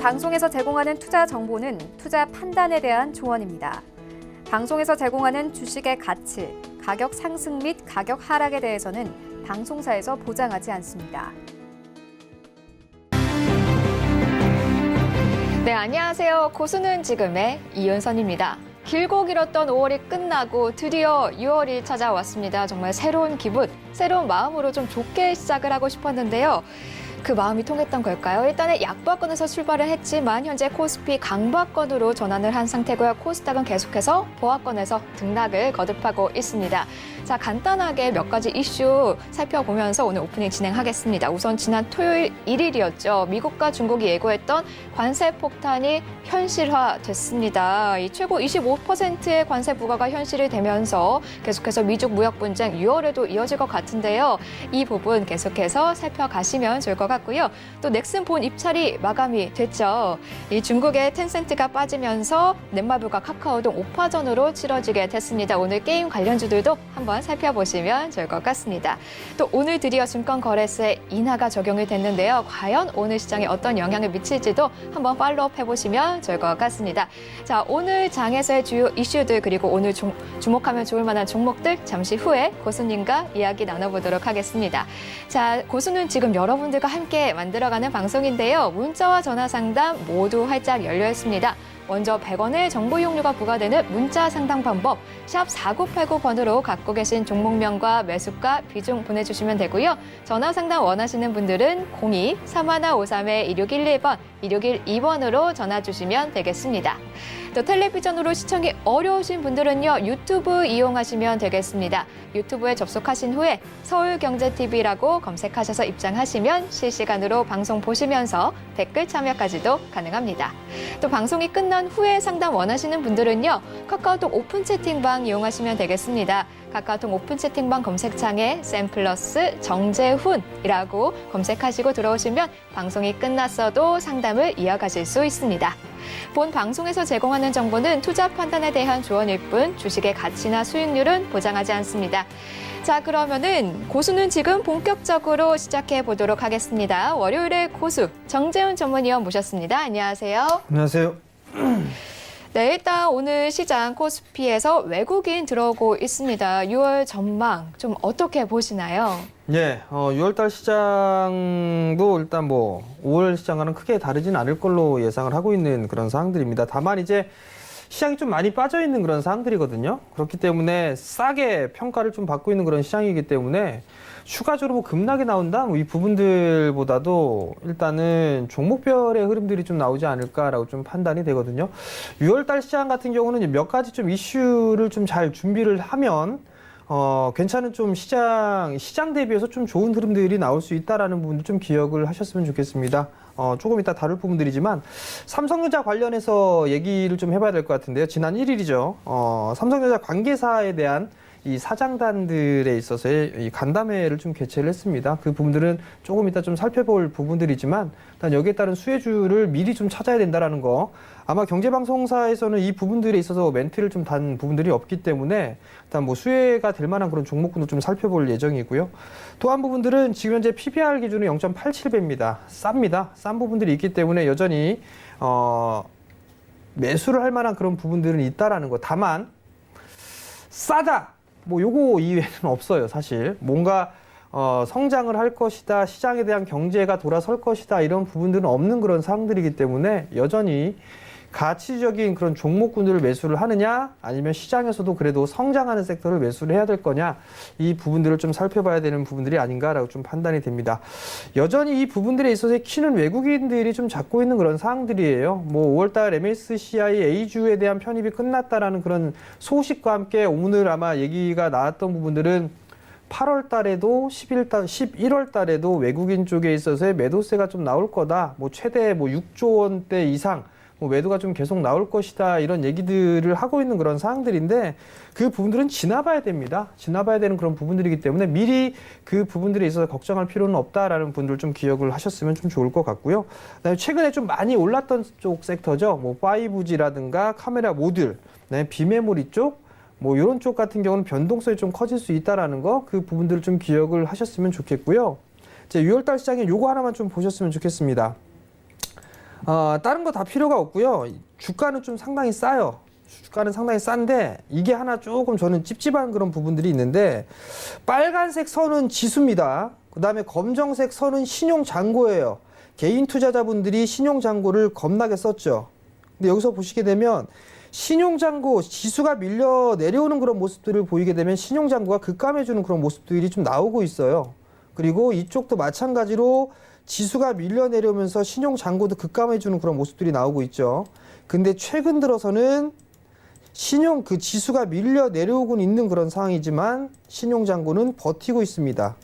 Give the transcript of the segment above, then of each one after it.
방송에서 제공하는 투자 정보는 투자 판단에 대한 조언입니다. 방송에서 제공하는 주식의 가치, 가격 상승 및 가격 하락에 대해서는 방송사에서 보장하지 않습니다. 네, 안녕하세요. 고수는 지금의 이윤선입니다. 길고 길었던 5월이 끝나고 드디어 6월이 찾아왔습니다. 정말 새로운 기분, 새로운 마음으로 좀 좋게 시작을 하고 싶었는데요. 그 마음이 통했던 걸까요? 일단은 약보합권에서 출발을 했지만 현재 코스피 강보합권으로 전환을 한 상태고요. 코스닥은 계속해서 보합권에서 등락을 거듭하고 있습니다. 자, 간단하게 몇 가지 이슈 살펴보면서 오늘 오프닝 진행하겠습니다. 우선 지난 토요일 1일이었죠. 미국과 중국이 예고했던 관세 폭탄이 현실화됐습니다. 이 최고 25%의 관세 부과가 현실이 되면서 계속해서 미중 무역 분쟁 6월에도 이어질 것 같은데요. 이 부분 계속해서 살펴가시면 좋을 것 같고요. 또 넥슨 본 입찰이 마감이 됐죠. 이 중국의 텐센트가 빠지면서 넷마블과 카카오동 5파전으로 치러지게 됐습니다. 오늘 게임 관련주들도 한번 살펴보시면 좋을 것 같습니다. 또 오늘 드디어 증권거래소에 인하가 적용이 됐는데요. 과연 오늘 시장에 어떤 영향을 미칠지도 한번 팔로우업 해보시면 좋을 것 같습니다. 자, 오늘 장에서의 주요 이슈들 그리고 오늘 주목하면 좋을 만한 종목들 잠시 후에 고수님과 이야기 나눠보도록 하겠습니다. 자, 고수는 지금 여러분들과 함께 만들어가는 방송인데요. 문자와 전화 상담 모두 활짝 열려 있습니다. 먼저 100원의 정보 이용료가 부과되는 문자 상담 방법 샵 4989번으로 갖고 계신 종목명과 매수가 비중 보내주시면 되고요. 전화 상담 원하시는 분들은 02-3153-2611번, 2612번으로 전화 주시면 되겠습니다. 또 텔레비전으로 시청이 어려우신 분들은요. 유튜브 이용하시면 되겠습니다. 유튜브에 접속하신 후에 서울경제TV라고 검색하셔서 입장하시면 실시간으로 방송 보시면서 댓글 참여까지도 가능합니다. 또 방송이 끝난 후에 상담 원하시는 분들은요. 카카오톡 오픈 채팅방 이용하시면 되겠습니다. 카카오톡 오픈 채팅방 검색창에 샘플러스 정재훈이라고 검색하시고 들어오시면 방송이 끝났어도 상담을 이어가실 수 있습니다. 본 방송에서 제공하는 정보는 투자 판단에 대한 조언일 뿐 주식의 가치나 수익률은 보장하지 않습니다. 자, 그러면은 고수는 지금 본격적으로 시작해 보도록 하겠습니다. 월요일에 고수 정재훈 전문위원 모셨습니다. 안녕하세요. 안녕하세요. 네, 일단 오늘 시장 코스피에서 외국인 들어오고 있습니다. 6월 전망 좀 어떻게 보시나요? 예, 6월달 시장도 일단 5월 시장과는 크게 다르진 않을 걸로 예상을 하고 있는 그런 상황들입니다. 다만 이제 시장이 좀 많이 빠져 있는 그런 상황들이거든요. 그렇기 때문에 싸게 평가를 좀 받고 있는 그런 시장이기 때문에 추가적으로 급락이 나온다? 이 부분들보다도 일단은 종목별의 흐름들이 좀 나오지 않을까라고 좀 판단이 되거든요. 6월달 시장 같은 경우는 몇 가지 좀 이슈를 좀 잘 준비를 하면 괜찮은 좀 시장 대비해서 좀 좋은 흐름들이 나올 수 있다라는 부분도 좀 기억을 하셨으면 좋겠습니다. 조금 이따 다룰 부분들이지만 삼성전자 관련해서 얘기를 좀 해봐야 될 것 같은데요. 지난 1일이죠. 삼성전자 관계사에 대한 이 사장단들에 있어서의 이 간담회를 좀 개최를 했습니다. 그 부분들은 조금 이따 좀 살펴볼 부분들이지만 일단 여기에 따른 수혜주를 미리 좀 찾아야 된다라는 거. 아마 경제방송사에서는 이 부분들에 있어서 멘트를 좀 단 부분들이 없기 때문에 일단 수혜가 될 만한 그런 종목군도 좀 살펴볼 예정이고요. 또 한 부분들은 지금 현재 PBR 기준은 0.87배입니다. 쌉니다. 싼 부분들이 있기 때문에 여전히 매수를 할 만한 그런 부분들은 있다라는 거. 다만 싸다. 요거 이외에는 없어요, 사실. 뭔가 성장을 할 것이다, 시장에 대한 경제가 돌아설 것이다, 이런 부분들은 없는 그런 상황들이기 때문에 여전히 가치적인 그런 종목군들을 매수를 하느냐, 아니면 시장에서도 그래도 성장하는 섹터를 매수를 해야 될 거냐, 이 부분들을 좀 살펴봐야 되는 부분들이 아닌가라고 좀 판단이 됩니다. 여전히 이 부분들에 있어서의 키는 외국인들이 좀 잡고 있는 그런 상황들이에요. 5월달 MSCI A주에 대한 편입이 끝났다라는 그런 소식과 함께 오늘 아마 얘기가 나왔던 부분들은 8월 달에도 11월 달에도 외국인 쪽에 있어서의 매도세가 좀 나올 거다. 최대 6조 원대 이상 매도가 좀 계속 나올 것이다, 이런 얘기들을 하고 있는 그런 상황들인데 그 부분들은 지나봐야 됩니다. 지나봐야 되는 그런 부분들이기 때문에 미리 그 부분들에 있어서 걱정할 필요는 없다라는 분들 좀 기억을 하셨으면 좀 좋을 것 같고요. 그다음에 최근에 좀 많이 올랐던 쪽 섹터죠. 5G라든가 카메라 모듈, 비메모리 쪽, 이런 쪽 같은 경우는 변동성이 좀 커질 수 있다라는 거, 그 부분들을 좀 기억을 하셨으면 좋겠고요. 이제 6월달 시장에 요거 하나만 좀 보셨으면 좋겠습니다. 다른 거 다 필요가 없고요. 주가는 좀 상당히 싸요. 주가는 상당히 싼데 이게 하나 조금 저는 찝찝한 그런 부분들이 있는데 빨간색 선은 지수입니다. 그다음에 검정색 선은 신용잔고예요. 개인 투자자분들이 신용잔고를 겁나게 썼죠. 근데 여기서 보시게 되면 신용잔고 지수가 밀려 내려오는 그런 모습들을 보이게 되면 신용잔고가 급감해주는 그런 모습들이 좀 나오고 있어요. 그리고 이쪽도 마찬가지로 지수가 밀려 내려오면서 신용잔고도 급감해주는 그런 모습들이 나오고 있죠. 근데 최근 들어서는 그 지수가 밀려 내려오고는 있는 그런 상황이지만 신용잔고는 버티고 있습니다.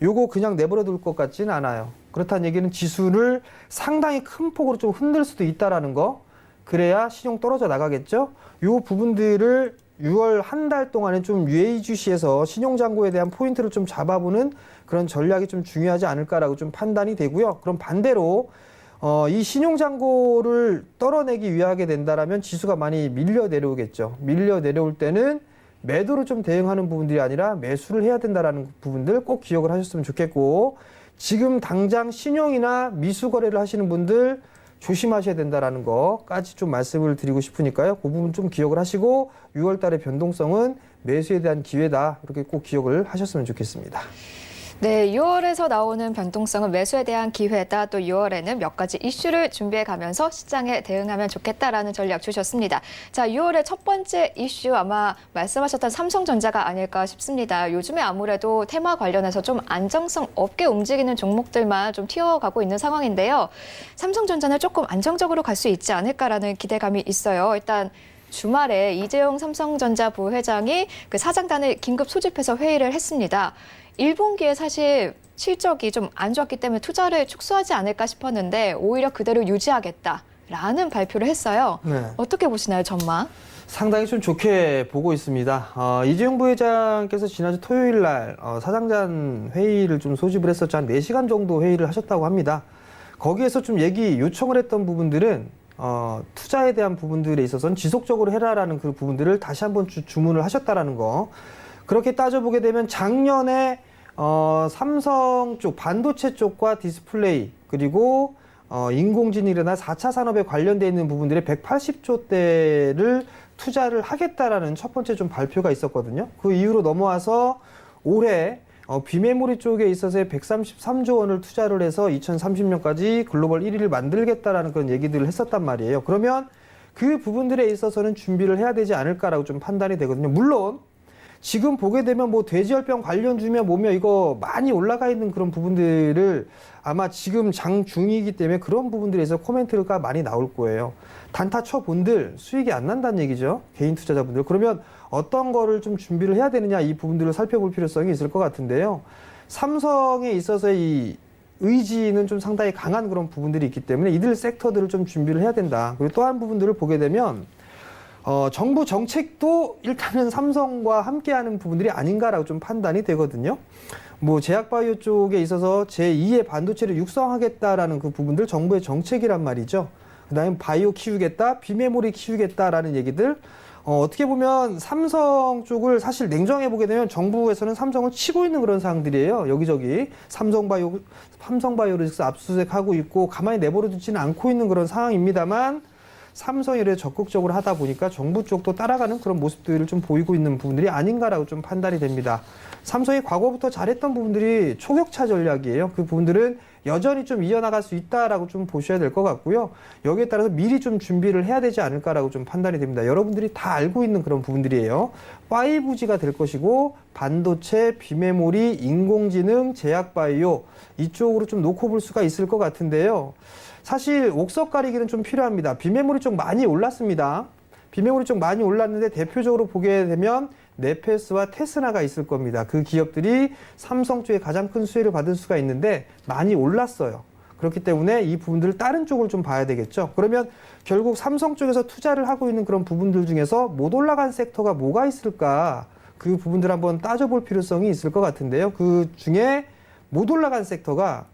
요거 그냥 내버려 둘 것 같지는 않아요. 그렇다는 얘기는 지수를 상당히 큰 폭으로 좀 흔들 수도 있다라는 거. 그래야 신용 떨어져 나가겠죠. 요 부분들을 6월 한 달 동안에 좀 예의주시해서 신용잔고에 대한 포인트를 좀 잡아보는 그런 전략이 좀 중요하지 않을까라고 좀 판단이 되고요. 그럼 반대로 이 신용잔고를 떨어내기 위하게 된다라면 지수가 많이 밀려 내려오겠죠. 밀려 내려올 때는 매도로 좀 대응하는 부분들이 아니라 매수를 해야 된다라는 부분들 꼭 기억을 하셨으면 좋겠고, 지금 당장 신용이나 미수 거래를 하시는 분들 조심하셔야 된다라는 거까지 좀 말씀을 드리고 싶으니까요. 그 부분 좀 기억을 하시고 6월 달의 변동성은 매수에 대한 기회다. 이렇게 꼭 기억을 하셨으면 좋겠습니다. 네, 6월에서 나오는 변동성은 매수에 대한 기회다. 또 6월에는 몇 가지 이슈를 준비해 가면서 시장에 대응하면 좋겠다라는 전략 주셨습니다. 자, 6월의 첫 번째 이슈 아마 말씀하셨던 삼성전자가 아닐까 싶습니다. 요즘에 아무래도 테마 관련해서 좀 안정성 없게 움직이는 종목들만 좀 튀어가고 있는 상황인데요. 삼성전자는 조금 안정적으로 갈 수 있지 않을까라는 기대감이 있어요. 일단 주말에 이재용 삼성전자 부회장이 그 사장단을 긴급 소집해서 회의를 했습니다. 1분기에 사실 실적이 좀 안 좋았기 때문에 투자를 축소하지 않을까 싶었는데 오히려 그대로 유지하겠다라는 발표를 했어요. 네. 어떻게 보시나요, 전망? 상당히 좀 좋게 보고 있습니다. 이재용 부회장께서 지난주 토요일 날 사장단 회의를 좀 소집을 했었죠. 한 4시간 정도 회의를 하셨다고 합니다. 거기에서 좀 요청을 했던 부분들은 투자에 대한 부분들에 있어서는 지속적으로 해라라는 그 부분들을 다시 한번 주문을 하셨다라는 거. 그렇게 따져보게 되면 작년에 삼성 쪽 반도체 쪽과 디스플레이 그리고 인공지능이나 4차 산업에 관련되어 있는 부분들에 180조대를 투자를 하겠다라는 첫 번째 좀 발표가 있었거든요. 그 이후로 넘어와서 올해 비메모리 쪽에 있어서의 133조 원을 투자를 해서 2030년까지 글로벌 1위를 만들겠다라는 그런 얘기들을 했었단 말이에요. 그러면 그 부분들에 있어서는 준비를 해야 되지 않을까라고 좀 판단이 되거든요. 물론 지금 보게 되면 뭐 돼지열병 관련주며 뭐며 이거 많이 올라가 있는 그런 부분들을 아마 지금 장 중이기 때문에 그런 부분들에서 코멘트가 많이 나올 거예요. 단타 쳐본들 수익이 안 난다는 얘기죠. 개인 투자자분들. 그러면 어떤 거를 좀 준비를 해야 되느냐 이 부분들을 살펴볼 필요성이 있을 것 같은데요. 삼성에 있어서 이 의지는 좀 상당히 강한 그런 부분들이 있기 때문에 이들 섹터들을 좀 준비를 해야 된다. 그리고 또 한 부분들을 보게 되면 정부 정책도 일단은 삼성과 함께하는 부분들이 아닌가라고 좀 판단이 되거든요. 뭐 제약바이오 쪽에 있어서 제2의 반도체를 육성하겠다라는 그 부분들 정부의 정책이란 말이죠. 그다음에 바이오 키우겠다, 비메모리 키우겠다라는 얘기들. 어떻게 보면 삼성 쪽을 사실 냉정해 보게 되면 정부에서는 삼성을 치고 있는 그런 상황들이에요. 여기저기 삼성바이오로직스 압수수색하고 있고 가만히 내버려 두지는 않고 있는 그런 상황입니다만 삼성이 이렇게 적극적으로 하다 보니까 정부 쪽도 따라가는 그런 모습들을 좀 보이고 있는 부분들이 아닌가라고 좀 판단이 됩니다. 삼성이 과거부터 잘했던 부분들이 초격차 전략이에요. 그 부분들은 여전히 좀 이어나갈 수 있다라고 좀 보셔야 될 것 같고요. 여기에 따라서 미리 좀 준비를 해야 되지 않을까라고 좀 판단이 됩니다. 여러분들이 다 알고 있는 그런 부분들이에요. 5G가 될 것이고 반도체, 비메모리, 인공지능, 제약바이오 이쪽으로 좀 놓고 볼 수가 있을 것 같은데요. 사실 옥석 가리기는 좀 필요합니다. 비메모리 쪽 많이 올랐습니다. 비메모리 쪽 많이 올랐는데 대표적으로 보게 되면 네페스와 테스나가 있을 겁니다. 그 기업들이 삼성 쪽에 가장 큰 수혜를 받을 수가 있는데 많이 올랐어요. 그렇기 때문에 이 부분들을 다른 쪽을 좀 봐야 되겠죠. 그러면 결국 삼성 쪽에서 투자를 하고 있는 그런 부분들 중에서 못 올라간 섹터가 뭐가 있을까? 그 부분들 한번 따져볼 필요성이 있을 것 같은데요. 그 중에 못 올라간 섹터가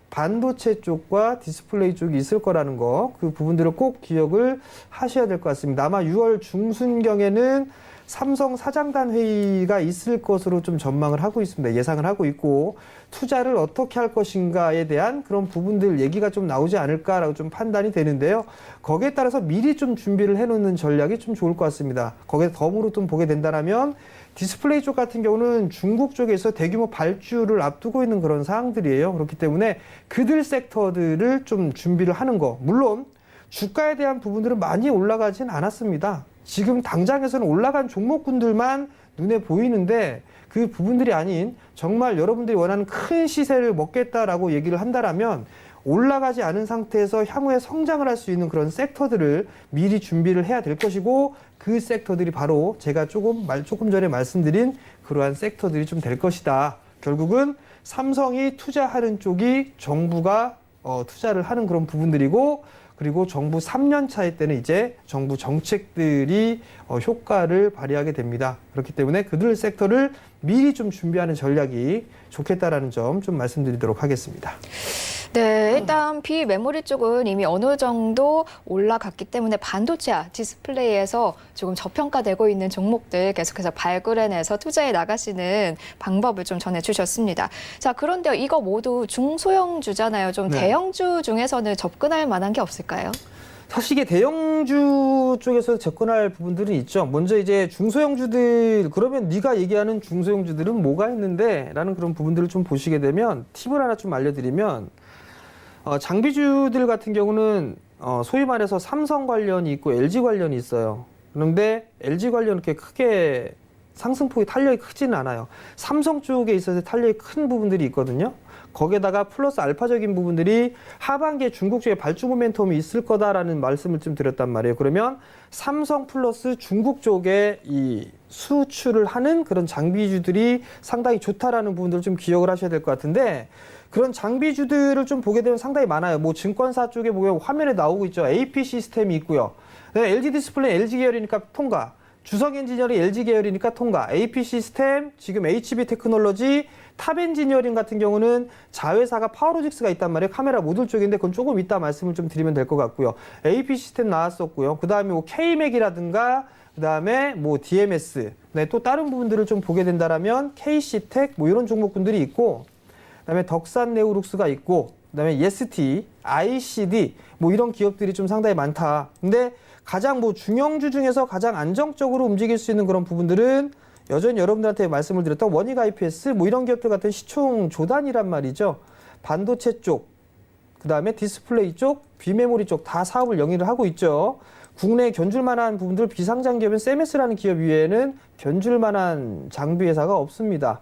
반도체 쪽과 디스플레이 쪽이 있을 거라는 거, 그 부분들을 꼭 기억을 하셔야 될 것 같습니다. 아마 6월 중순경에는 삼성 사장단 회의가 있을 것으로 좀 전망을 하고 있습니다. 예상을 하고 있고 투자를 어떻게 할 것인가에 대한 그런 부분들 얘기가 좀 나오지 않을까라고 좀 판단이 되는데요. 거기에 따라서 미리 좀 준비를 해놓는 전략이 좀 좋을 것 같습니다. 거기에 덤으로 좀 보게 된다면 디스플레이 쪽 같은 경우는 중국 쪽에서 대규모 발주를 앞두고 있는 그런 사항들이에요. 그렇기 때문에 그들 섹터들을 좀 준비를 하는 거. 물론 주가에 대한 부분들은 많이 올라가진 않았습니다. 지금 당장에서는 올라간 종목군들만 눈에 보이는데 그 부분들이 아닌 정말 여러분들이 원하는 큰 시세를 먹겠다라고 얘기를 한다라면 올라가지 않은 상태에서 향후에 성장을 할 수 있는 그런 섹터들을 미리 준비를 해야 될 것이고 그 섹터들이 바로 제가 조금 전에 말씀드린 그러한 섹터들이 좀 될 것이다. 결국은 삼성이 투자하는 쪽이 정부가 투자를 하는 그런 부분들이고 그리고 정부 3년 차일 때는 이제 정부 정책들이 효과를 발휘하게 됩니다. 그렇기 때문에 그들 섹터를 미리 좀 준비하는 전략이 좋겠다라는 점 좀 말씀드리도록 하겠습니다. 네, 일단 비메모리 쪽은 이미 어느 정도 올라갔기 때문에 반도체와 디스플레이에서 조금 저평가되고 있는 종목들 계속해서 발굴해내서 투자해 나가시는 방법을 좀 전해주셨습니다. 자, 그런데 이거 모두 중소형주잖아요. 좀 네. 대형주 중에서는 접근할 만한 게 없을까요? 사실 이게 대형주 쪽에서 접근할 부분들은 있죠. 먼저 이제 중소형주들, 그러면 네가 얘기하는 중소형주들은 뭐가 있는데? 라는 그런 부분들을 좀 보시게 되면 팁을 하나 좀 알려드리면 장비주들 같은 경우는 소위 말해서 삼성 관련이 있고 LG 관련이 있어요. 그런데 LG 관련은 이렇게 크게 상승폭이 탄력이 크지는 않아요. 삼성 쪽에 있어서 탄력이 큰 부분들이 있거든요. 거기에다가 플러스 알파적인 부분들이 하반기에 중국 쪽에 발주 모멘텀이 있을 거다라는 말씀을 좀 드렸단 말이에요. 그러면 삼성 플러스 중국 쪽에 이 수출을 하는 그런 장비주들이 상당히 좋다라는 부분들을 좀 기억을 하셔야 될 것 같은데 그런 장비주들을 좀 보게 되면 상당히 많아요. 뭐 증권사 쪽에 보면 화면에 나오고 있죠. AP 시스템이 있고요. LG 디스플레이 LG 계열이니까 통과. 주성 엔지니어링 LG 계열이니까 통과. AP 시스템, 지금 HB 테크놀로지, 탑 엔지니어링 같은 경우는 자회사가 파워로직스가 있단 말이에요. 카메라 모듈 쪽인데 그건 조금 이따 말씀을 좀 드리면 될 것 같고요. AP 시스템 나왔었고요. 그 다음에 뭐 K맥이라든가 그 다음에 뭐 DMS, 네, 또 다른 부분들을 좀 보게 된다라면 KC텍 뭐 이런 종목군들이 있고 그다음에 덕산네우룩스가 있고 그다음에 예스티, ICD 뭐 이런 기업들이 좀 상당히 많다. 근데 가장 뭐 중형주 중에서 가장 안정적으로 움직일 수 있는 그런 부분들은 여전히 여러분들한테 말씀을 드렸던 원익 IPS 뭐 이런 기업들 같은 시총 조단이란 말이죠. 반도체 쪽, 그다음에 디스플레이 쪽, 비메모리 쪽 다 사업을 영위를 하고 있죠. 국내에 견줄 만한 부분들 비상장 기업인 세메스라는 기업 위에는 견줄 만한 장비 회사가 없습니다.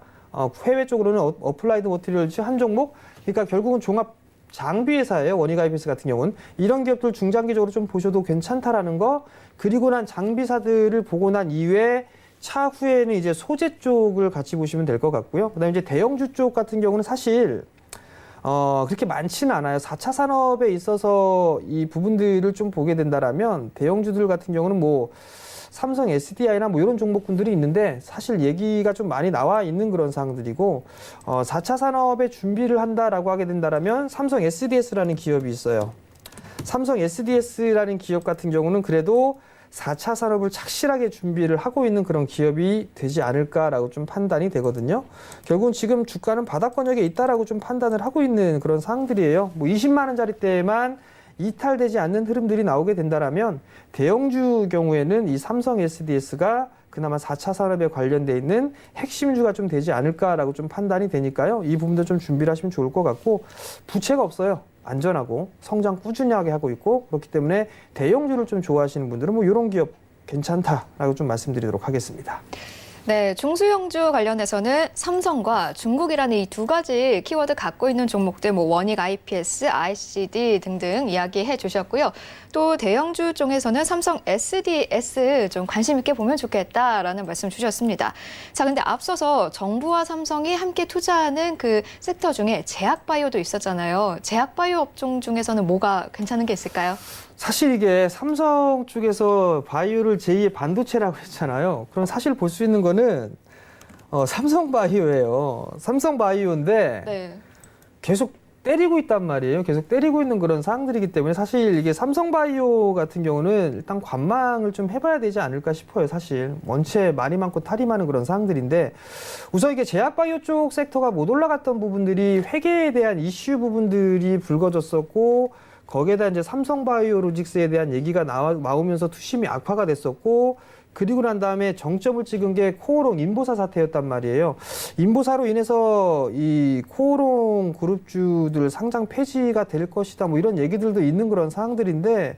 해외 쪽으로는 어플라이드 머티리얼즈 한 종목, 그러니까 결국은 종합 장비 회사예요. 원익 IPS 같은 경우는 이런 기업들 중장기적으로 좀 보셔도 괜찮다라는 거. 그리고 난 장비사들을 보고 난 이후에 차후에는 이제 소재 쪽을 같이 보시면 될 것 같고요. 그다음에 이제 대형주 쪽 같은 경우는 사실 그렇게 많지는 않아요. 4차 산업에 있어서 이 부분들을 좀 보게 된다라면 대형주들 같은 경우는 뭐 삼성 SDI나 뭐 이런 종목군들이 있는데 사실 얘기가 좀 많이 나와 있는 그런 사항들이고 4차 산업에 준비를 한다라고 하게 된다라면 삼성 SDS라는 기업이 있어요. 삼성 SDS라는 기업 같은 경우는 그래도 4차 산업을 착실하게 준비를 하고 있는 그런 기업이 되지 않을까라고 좀 판단이 되거든요. 결국은 지금 주가는 바닥권역에 있다라고 좀 판단을 하고 있는 그런 상황들이에요. 뭐 20만 원짜리 때만 이탈되지 않는 흐름들이 나오게 된다라면 대형주 경우에는 이 삼성 SDS가 그나마 4차 산업에 관련돼 있는 핵심주가 좀 되지 않을까라고 좀 판단이 되니까요. 이 부분도 좀 준비를 하시면 좋을 것 같고 부채가 없어요. 안전하고 성장 꾸준히 하게 하고 있고 그렇기 때문에 대형주를 좀 좋아하시는 분들은 뭐 이런 기업 괜찮다라고 좀 말씀드리도록 하겠습니다. 네, 중소형주 관련해서는 삼성과 중국이라는 이 두 가지 키워드 갖고 있는 종목들, 뭐 원익 IPS, ICD 등등 이야기해 주셨고요. 또 대형주 쪽에서는 삼성 SDS 좀 관심 있게 보면 좋겠다라는 말씀 주셨습니다. 자, 근데 앞서서 정부와 삼성이 함께 투자하는 그 섹터 중에 제약바이오도 있었잖아요. 제약바이오 업종 중에서는 뭐가 괜찮은 게 있을까요? 사실 이게 삼성 쪽에서 바이오를 제2의 반도체라고 했잖아요. 그럼 사실 볼 수 있는 거는 삼성 바이오예요. 삼성 바이오인데 네. 계속 때리고 있단 말이에요. 계속 때리고 있는 그런 사항들이기 때문에 사실 이게 삼성바이오 같은 경우는 일단 관망을 좀 해봐야 되지 않을까 싶어요. 사실 원체 말이 많고 탈이 많은 그런 사항들인데 우선 이게 제약바이오 쪽 섹터가 못 올라갔던 부분들이 회계에 대한 이슈 부분들이 불거졌었고 거기에다 이제 삼성바이오로직스에 대한 얘기가 나오면서 투심이 악화가 됐었고 그리고 난 다음에 정점을 찍은 게 코오롱 인보사 사태였단 말이에요. 인보사로 인해서 이 코오롱 그룹주들 상장 폐지가 될 것이다. 뭐 이런 얘기들도 있는 그런 사항들인데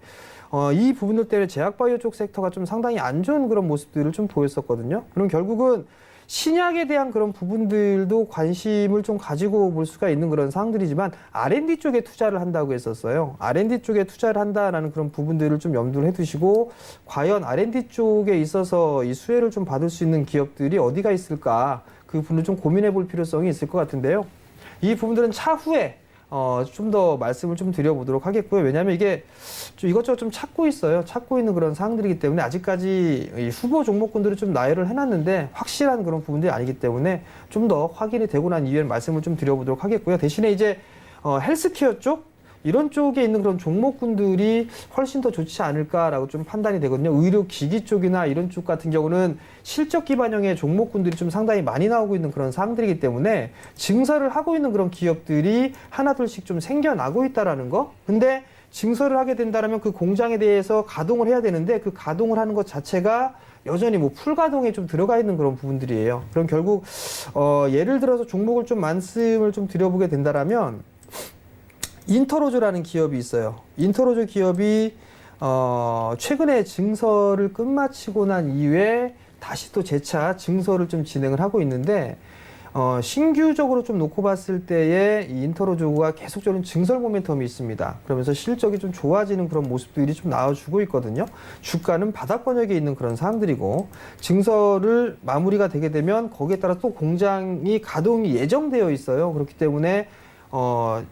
이 부분들 때문에 제약바이오 쪽 섹터가 좀 상당히 안 좋은 그런 모습들을 좀 보였었거든요. 그럼 결국은 신약에 대한 그런 부분들도 관심을 좀 가지고 볼 수가 있는 그런 사항들이지만 R&D 쪽에 투자를 한다고 했었어요. R&D 쪽에 투자를 한다라는 그런 부분들을 좀 염두를 해두시고 과연 R&D 쪽에 있어서 이 수혜를 좀 받을 수 있는 기업들이 어디가 있을까 그 부분을 좀 고민해 볼 필요성이 있을 것 같은데요. 이 부분들은 차후에 좀 더 말씀을 좀 드려보도록 하겠고요. 왜냐하면 이게 좀 이것저것 좀 찾고 있어요. 찾고 있는 그런 사항들이기 때문에 아직까지 이 후보 종목군들을 좀 나열을 해놨는데 확실한 그런 부분들이 아니기 때문에 좀 더 확인이 되고 난 이후에 말씀을 좀 드려보도록 하겠고요. 대신에 이제 헬스케어 쪽 이런 쪽에 있는 그런 종목군들이 훨씬 더 좋지 않을까라고 좀 판단이 되거든요. 의료기기 쪽이나 이런 쪽 같은 경우는 실적 기반형의 종목군들이 좀 상당히 많이 나오고 있는 그런 사항들이기 때문에 증설을 하고 있는 그런 기업들이 하나둘씩 좀 생겨나고 있다라는 거. 근데 증설을 하게 된다면 그 공장에 대해서 가동을 해야 되는데 그 가동을 하는 것 자체가 여전히 뭐 풀가동에 좀 들어가 있는 그런 부분들이에요. 그럼 결국 예를 들어서 종목을 좀 말씀을 좀 드려보게 된다라면 인터로즈라는 기업이 있어요. 인터로즈 기업이 최근에 증설을 끝마치고 난 이후에 다시 또 재차 증설을 좀 진행을 하고 있는데 신규적으로 좀 놓고 봤을 때에 이 인터로즈가 계속적인 증설 모멘텀이 있습니다. 그러면서 실적이 좀 좋아지는 그런 모습들이 좀 나와주고 있거든요. 주가는 바닥권역에 있는 그런 사항들이고 증설을 마무리가 되게 되면 거기에 따라 또 공장이 가동이 예정되어 있어요. 그렇기 때문에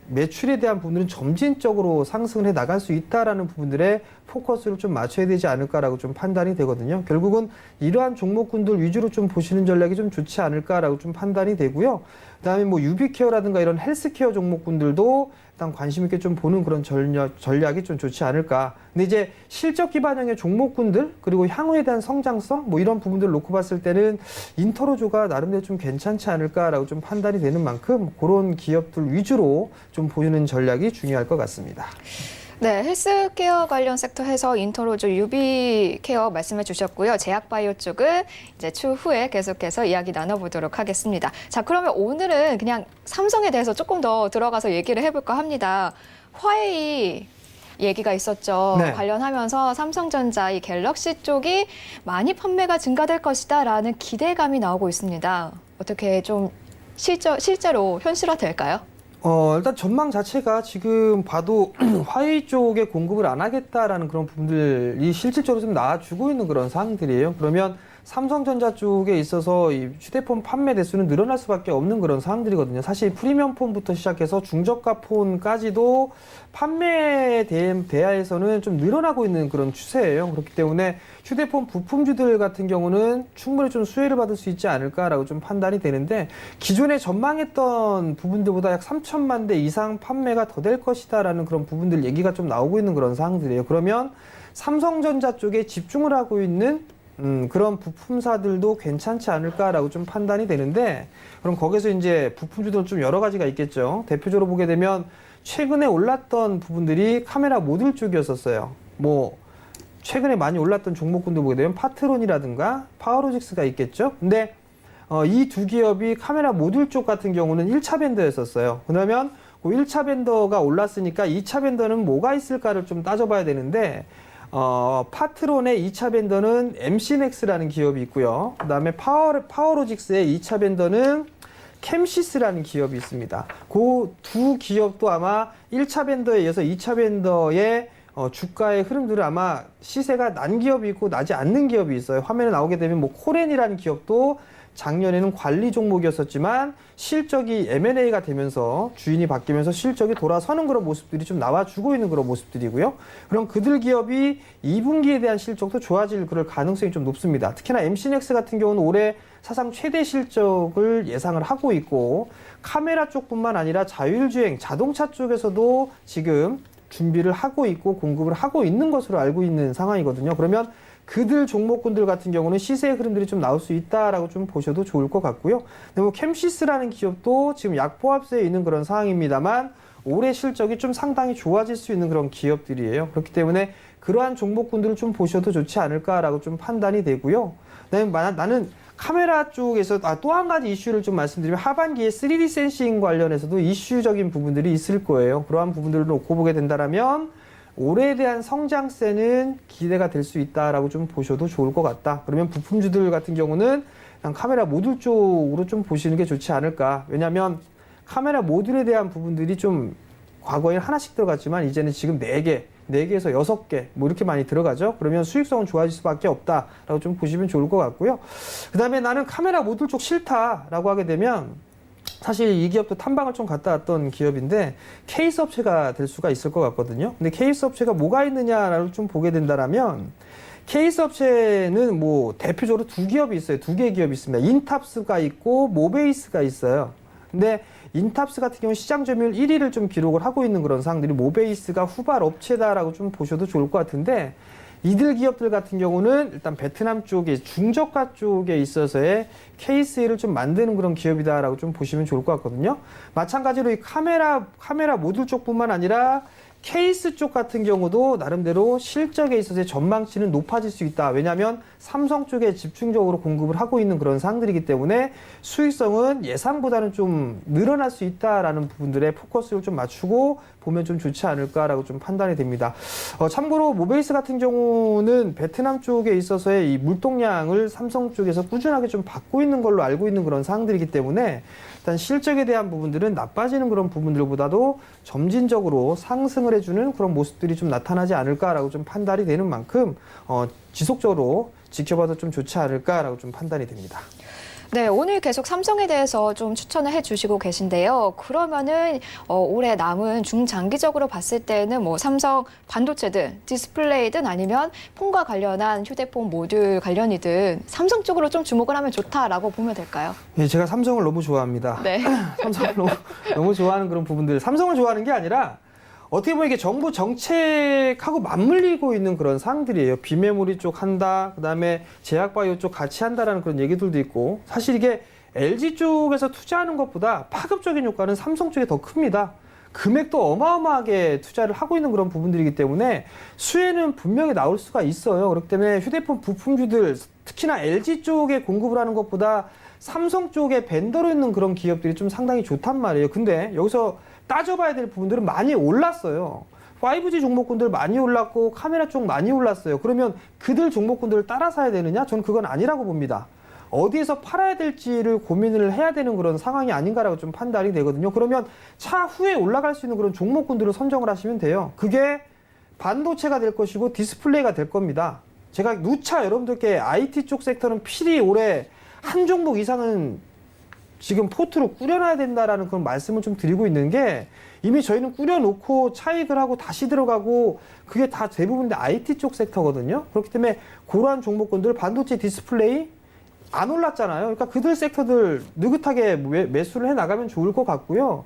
매출에 대한 부분들은 점진적으로 상승을 해 나갈 수 있다라는 부분들에 포커스를 좀 맞춰야 되지 않을까라고 좀 판단이 되거든요. 결국은 이러한 종목군들 위주로 좀 보시는 전략이 좀 좋지 않을까라고 좀 판단이 되고요. 그다음에 뭐 유비케어라든가 이런 헬스케어 종목군들도 일단 관심 있게 좀 보는 그런 전략이 좀 좋지 않을까. 근데 이제 실적 기반형의 종목군들 그리고 향후에 대한 성장성 뭐 이런 부분들을 놓고 봤을 때는 인터로조가 나름대로 좀 괜찮지 않을까라고 좀 판단이 되는 만큼 그런 기업들 위주로 좀 보이는 전략이 중요할 것 같습니다. 네, 헬스케어 관련 섹터에서 인터로즈, 유비케어 말씀해 주셨고요. 제약바이오 쪽은 이제 추후에 계속해서 이야기 나눠보도록 하겠습니다. 자, 그러면 오늘은 그냥 삼성에 대해서 조금 더 들어가서 얘기를 해볼까 합니다. 화웨이 얘기가 있었죠. 네. 관련하면서 삼성전자 이 갤럭시 쪽이 많이 판매가 증가될 것이다라는 기대감이 나오고 있습니다. 어떻게 좀 실제로 현실화될까요? 일단 전망 자체가 지금 봐도 화웨이 쪽에 공급을 안 하겠다라는 그런 부분들이 실질적으로 좀 나와주고 있는 그런 사항들이에요. 그러면 삼성전자 쪽에 있어서 이 휴대폰 판매 대수는 늘어날 수밖에 없는 그런 사항들이거든요. 사실 프리미엄 폰부터 시작해서 중저가 폰까지도 판매 대하에서는 좀 늘어나고 있는 그런 추세예요. 그렇기 때문에 휴대폰 부품주들 같은 경우는 충분히 좀 수혜를 받을 수 있지 않을까라고 좀 판단이 되는데 기존에 전망했던 부분들보다 약 3천만 대 이상 판매가 더 될 것이다라는 그런 부분들 얘기가 좀 나오고 있는 그런 사항들이에요. 그러면 삼성전자 쪽에 집중을 하고 있는 그런 부품사들도 괜찮지 않을까라고 좀 판단이 되는데 그럼 거기서 이제 부품주들은 좀 여러 가지가 있겠죠. 대표적으로 보게 되면 최근에 올랐던 부분들이 카메라 모듈 쪽이었었어요. 뭐 최근에 많이 올랐던 종목군들 보게 되면 파트론이라든가 파워로직스가 있겠죠. 근데 이 두 기업이 카메라 모듈 쪽 같은 경우는 1차 벤더였었어요. 그러면 그 1차 벤더가 올랐으니까 2차 벤더는 뭐가 있을까를 좀 따져봐야 되는데 파트론의 2차 벤더는 MC넥스라는 기업이 있고요. 그 다음에 파워로직스의 2차 벤더는 캠시스라는 기업이 있습니다. 그 두 기업도 아마 1차 벤더에 이어서 2차 벤더의 주가의 흐름들은 아마 시세가 난 기업이 있고 나지 않는 기업이 있어요. 화면에 나오게 되면 뭐 코렌이라는 기업도 작년에는 관리 종목이었었지만 실적이 M&A가 되면서 주인이 바뀌면서 실적이 돌아서는 그런 모습들이 좀 나와주고 있는 그런 모습들이고요. 그럼 그들 기업이 2분기에 대한 실적도 좋아질 그럴 가능성이 좀 높습니다. 특히나 MC넥스 같은 경우는 올해 사상 최대 실적을 예상을 하고 있고 카메라 쪽뿐만 아니라 자율주행 자동차 쪽에서도 지금 준비를 하고 있고 공급을 하고 있는 것으로 알고 있는 상황이거든요. 그러면 그들 종목군들 같은 경우는 시세의 흐름들이 좀 나올 수 있다라고 좀 보셔도 좋을 것 같고요. 근데 뭐 캠시스라는 기업도 지금 약포합세에 있는 그런 상황입니다만 올해 실적이 좀 상당히 좋아질 수 있는 그런 기업들이에요. 그렇기 때문에 그러한 종목군들을 좀 보셔도 좋지 않을까라고 좀 판단이 되고요. 나는 카메라 쪽에서 또 한 가지 이슈를 좀 말씀드리면 하반기에 3D 센싱 관련해서도 이슈적인 부분들이 있을 거예요. 그러한 부분들을 놓고 보게 된다면 올해에 대한 성장세는 기대가 될 수 있다라고 좀 보셔도 좋을 것 같다. 그러면 부품주들 같은 경우는 그냥 카메라 모듈 쪽으로 좀 보시는 게 좋지 않을까. 왜냐하면 카메라 모듈에 대한 부분들이 좀 과거에는 하나씩 들어갔지만 이제는 지금 4개에서 6개 뭐 이렇게 많이 들어가죠. 그러면 수익성은 좋아질 수밖에 없다라고 좀 보시면 좋을 것 같고요. 그 다음에 나는 카메라 모듈 쪽 싫다라고 하게 되면 사실 이 기업도 탐방을 좀 갔다 왔던 기업인데 케이스 업체가 될 수가 있을 것 같거든요. 근데 케이스 업체가 뭐가 있느냐를 좀 보게 된다면 케이스 업체는 뭐 대표적으로 2기업이 있어요. 2개의 기업이 있습니다. 인탑스가 있고 모베이스가 있어요. 근데 인탑스 같은 경우는 시장 점유율 1위를 좀 기록을 하고 있는 그런 상황들이 모베이스가 후발 업체다라고 좀 보셔도 좋을 것 같은데 이들 기업들 같은 경우는 일단 베트남 쪽에 중저가 쪽에 있어서의 케이스를 좀 만드는 그런 기업이다라고 좀 보시면 좋을 것 같거든요. 마찬가지로 이 카메라 모듈 쪽뿐만 아니라 케이스 쪽 같은 경우도 나름대로 실적에 있어서의 전망치는 높아질 수 있다. 왜냐하면 삼성 쪽에 집중적으로 공급을 하고 있는 그런 상황들이기 때문에 수익성은 예상보다는 좀 늘어날 수 있다라는 부분들에 포커스를 좀 맞추고 보면 좀 좋지 않을까라고 좀 판단이 됩니다. 참고로 모베이스 같은 경우는 베트남 쪽에 있어서의 이 물동량을 삼성 쪽에서 꾸준하게 좀 받고 있는 걸로 알고 있는 그런 상황들이기 때문에 일단 실적에 대한 부분들은 나빠지는 그런 부분들보다도 점진적으로 상승을 해주는 그런 모습들이 좀 나타나지 않을까라고 좀 판단이 되는 만큼 지속적으로 지켜봐도 좀 좋지 않을까라고 좀 판단이 됩니다. 네, 오늘 계속 삼성에 대해서 좀 추천을 해주시고 계신데요. 그러면은 올해 남은 중장기적으로 봤을 때는 뭐 삼성 반도체든 디스플레이든 아니면 폰과 관련한 휴대폰 모듈 관련이든 삼성 쪽으로 좀 주목을 하면 좋다라고 보면 될까요? 예, 제가 삼성을 너무 좋아합니다. 네. 삼성을 너무 좋아하는 그런 부분들. 삼성을 좋아하는 게 아니라 어떻게 보면 이게 정부 정책하고 맞물리고 있는 그런 사항들이에요. 비메모리 쪽 한다, 그다음에 제약바이오 쪽 같이 한다라는 그런 얘기들도 있고 사실 이게 LG 쪽에서 투자하는 것보다 파급적인 효과는 삼성 쪽에 더 큽니다. 금액도 어마어마하게 투자를 하고 있는 그런 부분들이기 때문에 수혜는 분명히 나올 수가 있어요. 그렇기 때문에 휴대폰 부품주들 특히나 LG 쪽에 공급을 하는 것보다 삼성 쪽에 벤더로 있는 그런 기업들이 좀 상당히 좋단 말이에요. 근데 여기서 따져봐야 될 부분들은 많이 올랐어요. 5G 종목군들 많이 올랐고 카메라 쪽 많이 올랐어요. 그러면 그들 종목군들을 따라 사야 되느냐? 저는 그건 아니라고 봅니다. 어디에서 팔아야 될지를 고민을 해야 되는 그런 상황이 아닌가라고 좀 판단이 되거든요. 그러면 차후에 올라갈 수 있는 그런 종목군들을 선정을 하시면 돼요. 그게 반도체가 될 것이고 디스플레이가 될 겁니다. 제가 누차 여러분들께 IT 쪽 섹터는 필히 올해 한 종목 이상은 지금 포트로 꾸려놔야 된다라는 그런 말씀을 좀 드리고 있는 게 이미 저희는 꾸려놓고 차익을 하고 다시 들어가고 그게 다 대부분 IT 쪽 섹터거든요. 그렇기 때문에 그러한 종목군들 반도체 디스플레이 안 올랐잖아요. 그러니까 그들 섹터들 느긋하게 매수를 해 나가면 좋을 것 같고요.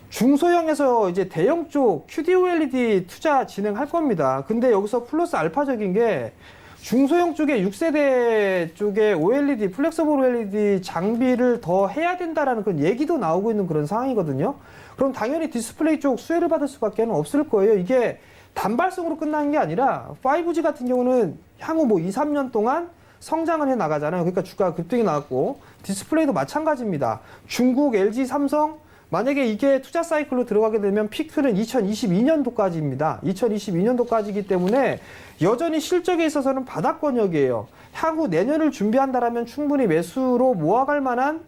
중소형에서 이제 대형 쪽 QD-OLED 투자 진행할 겁니다. 근데 여기서 플러스 알파적인 게 중소형 쪽에 6세대 쪽에 OLED, 플렉서블 OLED 장비를 더 해야 된다라는 그런 얘기도 나오고 있는 그런 상황이거든요. 그럼 당연히 디스플레이 쪽 수혜를 받을 수밖에 없을 거예요. 이게 단발성으로 끝나는 게 아니라 5G 같은 경우는 향후 뭐 2, 3년 동안 성장을 해 나가잖아요. 그러니까 주가가 급등이 나왔고 디스플레이도 마찬가지입니다. 중국, LG, 삼성 만약에 이게 투자 사이클로 들어가게 되면 피크는 2022년도까지입니다. 2022년도까지이기 때문에 여전히 실적에 있어서는 바닥권역이에요. 향후 내년을 준비한다라면 충분히 매수로 모아갈 만한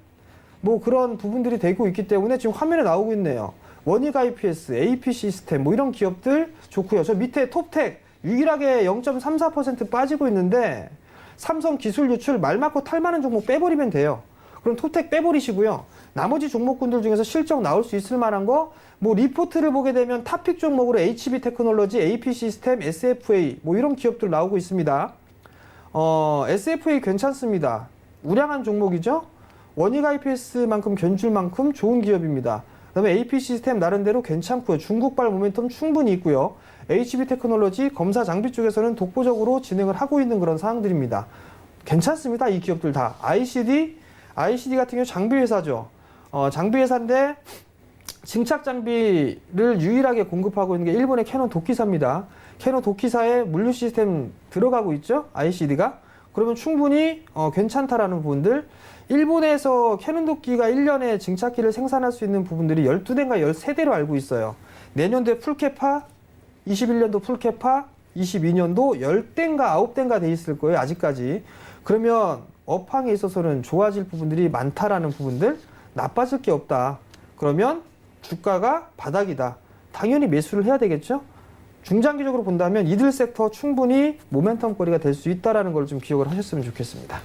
뭐 그런 부분들이 되고 있기 때문에 지금 화면에 나오고 있네요. 원익 IPS, AP 시스템 뭐 이런 기업들 좋고요. 저 밑에 톱텍 유일하게 0.34% 빠지고 있는데 삼성 기술 유출 말 많고 탈 많은 종목 빼버리면 돼요. 그럼 토텍 빼버리시고요. 나머지 종목군들 중에서 실적 나올 수 있을 만한 거, 뭐 리포트를 보게 되면 탑픽 종목으로 HB 테크놀로지, AP 시스템, SFA 뭐 이런 기업들 나오고 있습니다. SFA 괜찮습니다. 우량한 종목이죠. 원익 IPS만큼 견줄 만큼 좋은 기업입니다. 그다음에 AP 시스템 나름대로 괜찮고요. 중국발 모멘텀 충분히 있고요. HB 테크놀로지 검사 장비 쪽에서는 독보적으로 진행을 하고 있는 그런 사항들입니다. 괜찮습니다. 이 기업들 다. ICD 같은 경우 장비 회사죠. 장비 회사인데 증착 장비를 유일하게 공급하고 있는 게 일본의 캐논 도끼사입니다. 캐논 도끼사에 물류 시스템 들어가고 있죠. ICD가. 그러면 충분히 괜찮다라는 부분들. 일본에서 캐논 도끼가 1년에 증착기를 생산할 수 있는 부분들이 12대인가 13대로 알고 있어요. 내년도에 풀캐파, 21년도 풀캐파, 22년도 10대인가 9대인가 돼 있을 거예요. 아직까지. 그러면 업황에 있어서는 좋아질 부분들이 많다라는 부분들, 나빠질 게 없다. 그러면 주가가 바닥이다. 당연히 매수를 해야 되겠죠? 중장기적으로 본다면 이들 섹터 충분히 모멘텀 거리가 될 수 있다는 걸 좀 기억을 하셨으면 좋겠습니다.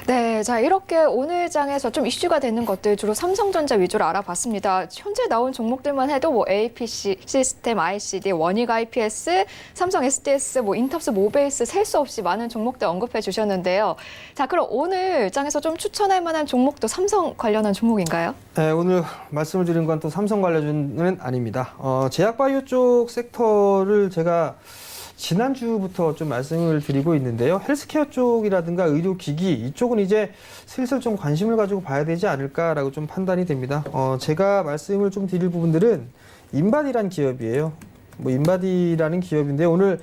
네, 자 이렇게 오늘 장에서 좀 이슈가 되는 것들 주로 삼성전자 위주로 알아봤습니다. 현재 나온 종목들만 해도 뭐 APC 시스템, ICD, 원익 IPS, 삼성 SDS, 뭐 인탑스, 모베이스 셀 수 없이 많은 종목들 언급해 주셨는데요. 자 그럼 오늘 장에서 좀 추천할 만한 종목도 삼성 관련한 종목인가요? 네, 오늘 말씀을 드린 건 또 삼성 관련주는 아닙니다. 제약바이오 쪽 섹터를 제가 지난주부터 좀 말씀을 드리고 있는데요. 헬스케어 쪽이라든가 의료기기 이쪽은 이제 슬슬 좀 관심을 가지고 봐야 되지 않을까라고 좀 판단이 됩니다. 제가 말씀을 좀 드릴 부분들은 인바디라는 기업이에요. 뭐 인바디라는 기업인데 오늘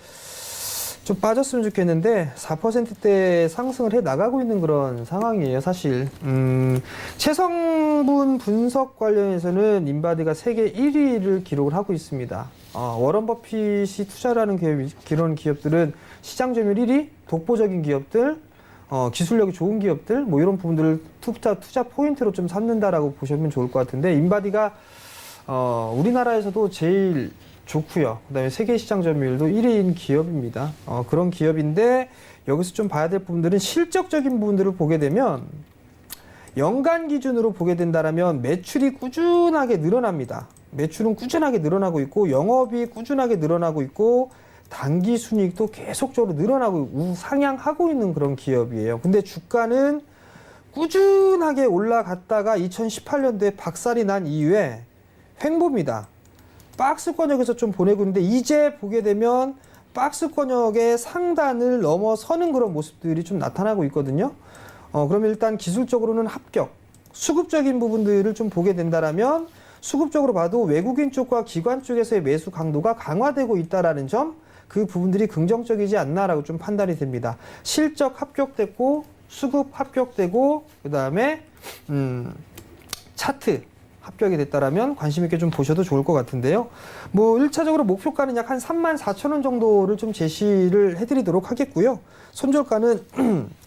좀 빠졌으면 좋겠는데 4%대 상승을 해 나가고 있는 그런 상황이에요, 사실. 체성분 분석 관련해서는 인바디가 세계 1위를 기록을 하고 있습니다. 워런 버핏이 투자라는 그런 기업들은 시장 점유율 1위, 독보적인 기업들, 기술력이 좋은 기업들, 뭐 이런 부분들을 투자 포인트로 좀 삼는다라고 보시면 좋을 것 같은데, 인바디가 우리나라에서도 제일 좋고요. 그다음에 세계 시장 점유율도 1위인 기업입니다. 그런 기업인데 여기서 좀 봐야 될 부분들은 실적적인 부분들을 보게 되면 연간 기준으로 보게 된다라면 매출이 꾸준하게 늘어납니다. 매출은 꾸준하게 늘어나고 있고 영업이 꾸준하게 늘어나고 있고 단기 순이익도 계속적으로 늘어나고 상향하고 있는 그런 기업이에요. 근데 주가는 꾸준하게 올라갔다가 2018년도에 박살이 난 이후에 횡보입니다. 박스권역에서 좀 보내고 있는데 이제 보게 되면 박스권역의 상단을 넘어서는 그런 모습들이 좀 나타나고 있거든요. 그러면 일단 기술적으로는 합격, 수급적인 부분들을 좀 보게 된다라면 수급적으로 봐도 외국인 쪽과 기관 쪽에서의 매수 강도가 강화되고 있다라는 점, 그 부분들이 긍정적이지 않나라고 좀 판단이 됩니다. 실적 합격됐고 수급 합격되고 그다음에 차트 합격이 됐다라면 관심 있게 좀 보셔도 좋을 것 같은데요. 뭐 1차적으로 목표가는 약 한 34,000원 정도를 좀 제시를 해드리도록 하겠고요. 손절가는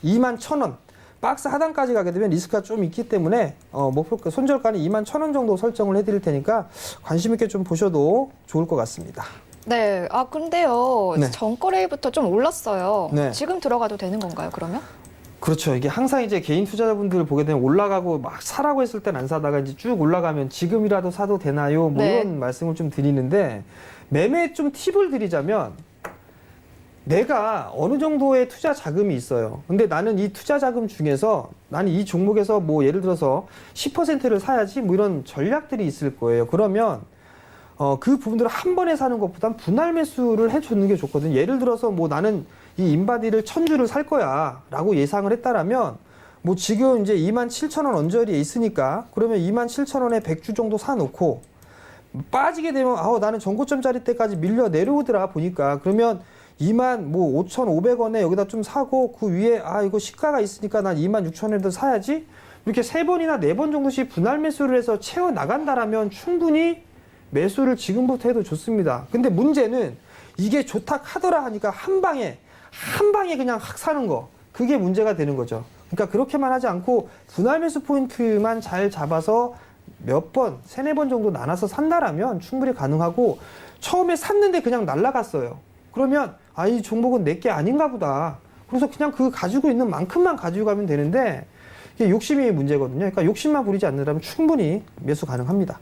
21,000원. 박스 하단까지 가게 되면 리스크가 좀 있기 때문에 목표가 손절가는 21,000원 정도 설정을 해드릴 테니까 관심 있게 좀 보셔도 좋을 것 같습니다. 네, 근데요. 네. 전거래일부터 좀 올랐어요. 네. 지금 들어가도 되는 건가요, 그러면? 그렇죠. 이게 항상 이제 개인 투자자분들을 보게 되면 올라가고 막 사라고 했을 땐 안 사다가 이제 쭉 올라가면 지금이라도 사도 되나요? 뭐 네. 이런 말씀을 좀 드리는데 매매 좀 팁을 드리자면 내가 어느 정도의 투자 자금이 있어요. 근데 나는 이 투자 자금 중에서 나는 이 종목에서 뭐 예를 들어서 10%를 사야지 뭐 이런 전략들이 있을 거예요. 그러면 그 부분들을 한 번에 사는 것보단 분할 매수를 해주는 게 좋거든요. 예를 들어서 뭐 나는 이 인바디를 1000주를 살 거야 라고 예상을 했다라면 뭐 지금 이제 27,000원 언저리에 있으니까 그러면 27,000원에 100주 정도 사놓고 빠지게 되면 나는 전고점짜리 때까지 밀려 내려오더라 보니까 그러면 25,500원에 여기다 좀 사고 그 위에 이거 시가가 있으니까 난 26,000원에도 사야지 이렇게 3번이나 4번 정도씩 분할 매수를 해서 채워 나간다라면 충분히 매수를 지금부터 해도 좋습니다. 근데 문제는 이게 좋다 하더라 하니까 한 방에 그냥 확 사는 거. 그게 문제가 되는 거죠. 그러니까 그렇게만 하지 않고 분할 매수 포인트만 잘 잡아서 몇 번, 3-4번 정도 나눠서 산다라면 충분히 가능하고 처음에 샀는데 그냥 날아갔어요. 그러면 이 종목은 내게 아닌가 보다. 그래서 그냥 그 가지고 있는 만큼만 가지고 가면 되는데 이게 욕심이 문제거든요. 그러니까 욕심만 부리지 않는다면 충분히 매수 가능합니다.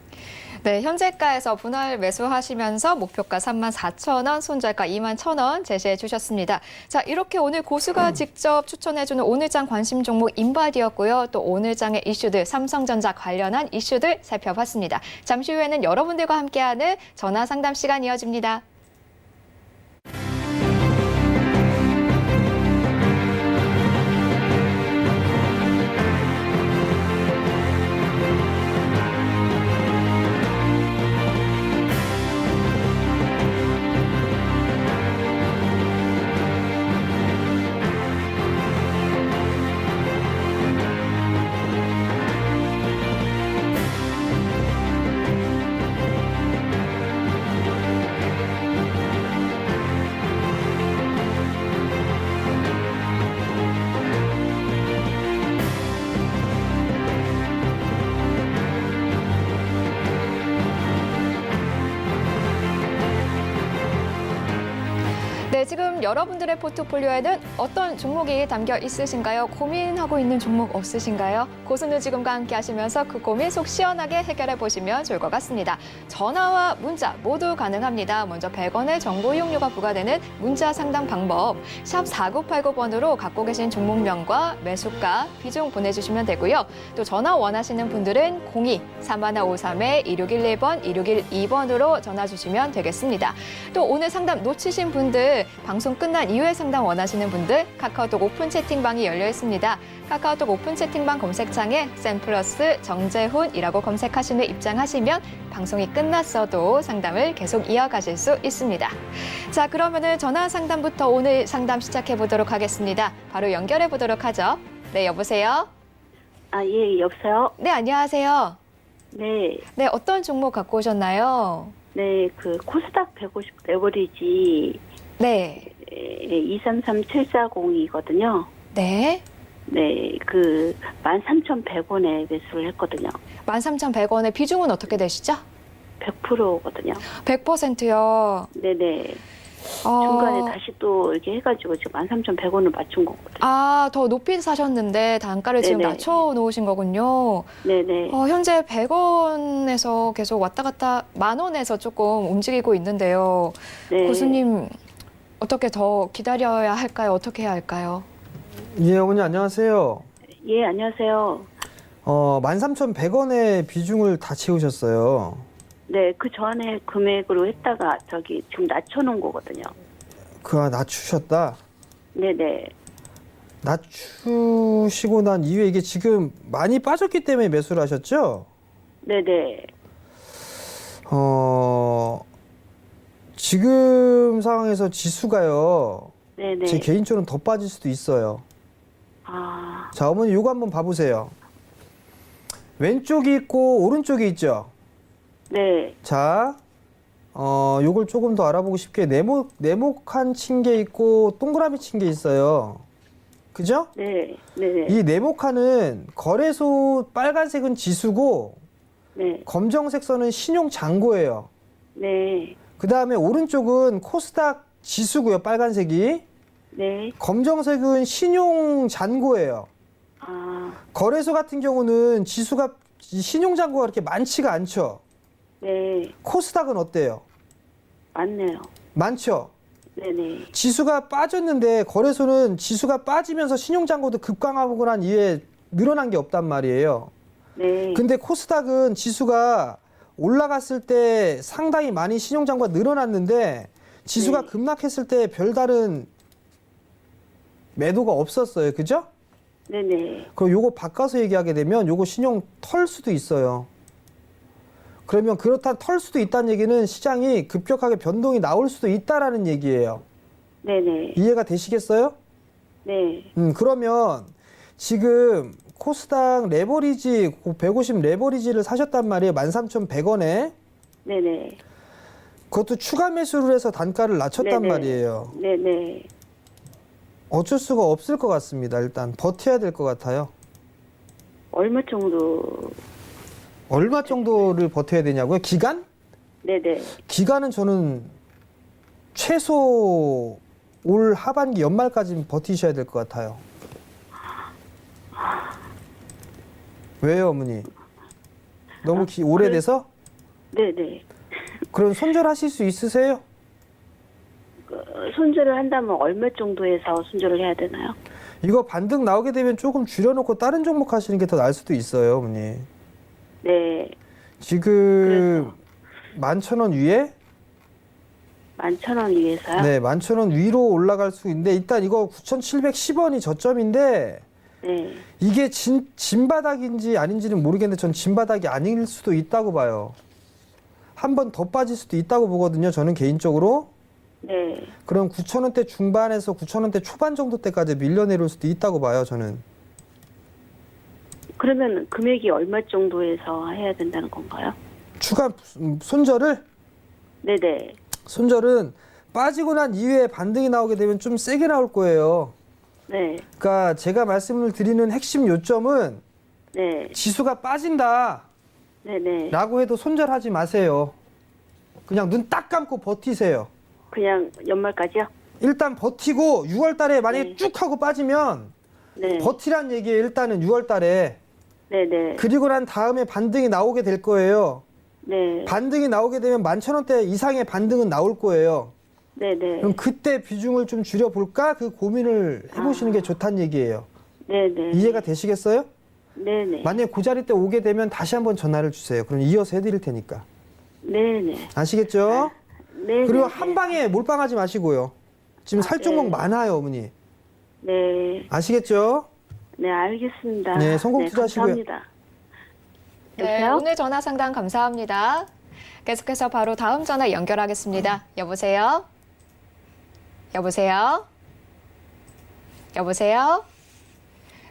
네, 현재가에서 분할 매수하시면서 목표가 34,000원, 손절가 21,000원 제시해 주셨습니다. 자, 이렇게 오늘 고수가 직접 추천해주는 오늘장 관심 종목 인바디였고요. 또 오늘장의 이슈들, 삼성전자 관련한 이슈들 살펴봤습니다. 잠시 후에는 여러분들과 함께하는 전화 상담 시간 이어집니다. 네, 지금 여러분들의 포트폴리오에는 어떤 종목이 담겨 있으신가요? 고민하고 있는 종목 없으신가요? 고수는 지금과 함께 하시면서 그 고민 속 시원하게 해결해 보시면 좋을 것 같습니다. 전화와 문자 모두 가능합니다. 먼저 100원의 정보 이용료가 부과되는 문자 상담 방법 샵 4989번으로 갖고 계신 종목명과 매수가, 비중 보내주시면 되고요. 또 전화 원하시는 분들은 02-3153-2611번, 2612번으로 전화 주시면 되겠습니다. 또 오늘 상담 놓치신 분들 방송 끝난 이후에 상담 원하시는 분들 카카오톡 오픈 채팅방이 열려 있습니다. 카카오톡 오픈 채팅방 검색창에 센플러스 정재훈이라고 검색하시는 입장하시면 방송이 끝났어도 상담을 계속 이어가실 수 있습니다. 자, 그러면은 전화 상담부터 오늘 상담 시작해 보도록 하겠습니다. 바로 연결해 보도록 하죠. 네, 여보세요? 아, 예, 여보세요? 네, 안녕하세요. 네, 네, 어떤 종목 갖고 오셨나요? 네, 그 코스닥 150 레버리지 네. 233740이거든요. 네. 네, 그 13,100원에 매수를 했거든요. 13,100원의 비중은 어떻게 되시죠? 100%거든요. 100%요. 네네. 중간에 다시 또 이렇게 해가지고 지금 13,100원을 맞춘 거거든요. 아, 더 높이 사셨는데 단가를 지금 네네. 낮춰 놓으신 거군요. 네네. 현재 100원에서 계속 왔다 갔다 10,000원에서 조금 움직이고 있는데요. 네. 고수님, 어떻게 더 기다려야 할까요? 어떻게 해야 할까요? 예, 어머니 안녕하세요. 예, 안녕하세요. 13,100원의 비중을 다 채우셨어요. 네, 그 전에 금액으로 했다가 지금 낮춰놓은 거거든요. 낮추셨다. 네네. 낮추시고 난 이후에 이게 지금 많이 빠졌기 때문에 매수를 하셨죠? 네네. 지금 상황에서 지수가요. 네네. 제 개인적으로는 더 빠질 수도 있어요. 아, 자, 어머니 요거 한번 봐보세요. 왼쪽이 있고 오른쪽이 있죠? 네. 자, 요걸 조금 더 알아보고 싶게 네모칸 친 게 있고 동그라미 친 게 있어요. 그죠? 네. 네네. 이 네모칸은 거래소 빨간색은 지수고 네. 검정색 선은 신용 잔고예요. 네. 그 다음에 오른쪽은 코스닥 지수고요. 빨간색이. 네. 검정색은 신용 잔고예요. 아, 거래소 같은 경우는 지수가 신용 잔고가 그렇게 많지가 않죠. 네. 코스닥은 어때요? 맞네요. 많죠. 네네. 지수가 빠졌는데 거래소는 지수가 빠지면서 신용 잔고도 급강하고 난 이후에 늘어난 게 없단 말이에요. 네. 근데 코스닥은 지수가 올라갔을 때 상당히 많이 신용 잔고가 늘어났는데 지수가 네. 급락했을 때 별다른 매도가 없었어요. 그죠? 네네. 그럼 요거 바꿔서 얘기하게 되면 요거 신용 털 수도 있어요. 그러면 그렇다 털 수도 있다는 얘기는 시장이 급격하게 변동이 나올 수도 있다라는 얘기예요. 네네. 이해가 되시겠어요? 네. 그러면 지금 코스닥 레버리지 150 레버리지를 사셨단 말이에요. 13,100원에. 네네. 그것도 추가 매수를 해서 단가를 낮췄단 네네. 말이에요. 네네. 어쩔 수가 없을 것 같습니다. 일단 버텨야 될 것 같아요. 얼마 정도? 얼마 정도를 버텨야 되냐고요? 기간? 네네. 기간은 저는 최소 올 하반기 연말까지는 버티셔야 될 것 같아요. 왜요, 어머니? 너무 오래돼서? 네네. 그럼 손절하실 수 있으세요? 손절을 한다면 얼마 정도에서 손절을 해야 되나요? 이거 반등 나오게 되면 조금 줄여놓고 다른 종목 하시는 게 더 나을 수도 있어요, 어머니. 네. 지금 11,000원 위에? 11,000원 위에서요? 네, 11,000원 위로 올라갈 수 있는데 일단 이거 9,710원이 저점인데 네. 이게 진바닥인지 아닌지는 모르겠는데 전 진바닥이 아닐 수도 있다고 봐요. 한 번 더 빠질 수도 있다고 보거든요, 저는 개인적으로. 네. 그럼 9,000원대 중반에서 9,000원대 초반 정도 때까지 밀려내릴 수도 있다고 봐요, 저는. 그러면 금액이 얼마 정도에서 해야 된다는 건가요? 추가 손절을? 네네. 손절은 빠지고 난 이후에 반등이 나오게 되면 좀 세게 나올 거예요. 네. 그러니까 제가 말씀을 드리는 핵심 요점은 네. 지수가 빠진다 네네. 라고 해도 손절하지 마세요. 그냥 눈 딱 감고 버티세요. 그냥 연말까지요? 일단 버티고 6월 달에 만약에 네. 쭉 하고 빠지면 네. 버티란 얘기예요. 일단은 6월 달에. 네네. 그리고 난 다음에 반등이 나오게 될 거예요. 네. 반등이 나오게 되면 11,000원대 이상의 반등은 나올 거예요. 네네. 그럼 그때 비중을 좀 줄여볼까? 그 고민을 해보시는 게 좋다는 얘기예요. 네네. 이해가 되시겠어요? 네네. 만약에 그 자리 때 오게 되면 다시 한번 전화를 주세요. 그럼 이어서 해드릴 테니까. 네네. 아시겠죠? 네네. 그리고 한 방에 몰빵하지 마시고요. 지금 살 종목 네. 많아요, 어머니. 네. 아시겠죠? 네, 알겠습니다. 네, 성공 투자하시고요. 감사합니다. 네, 여보세요? 오늘 전화 상담 감사합니다. 계속해서 바로 다음 전화 연결하겠습니다. 여보세요? 여보세요? 여보세요?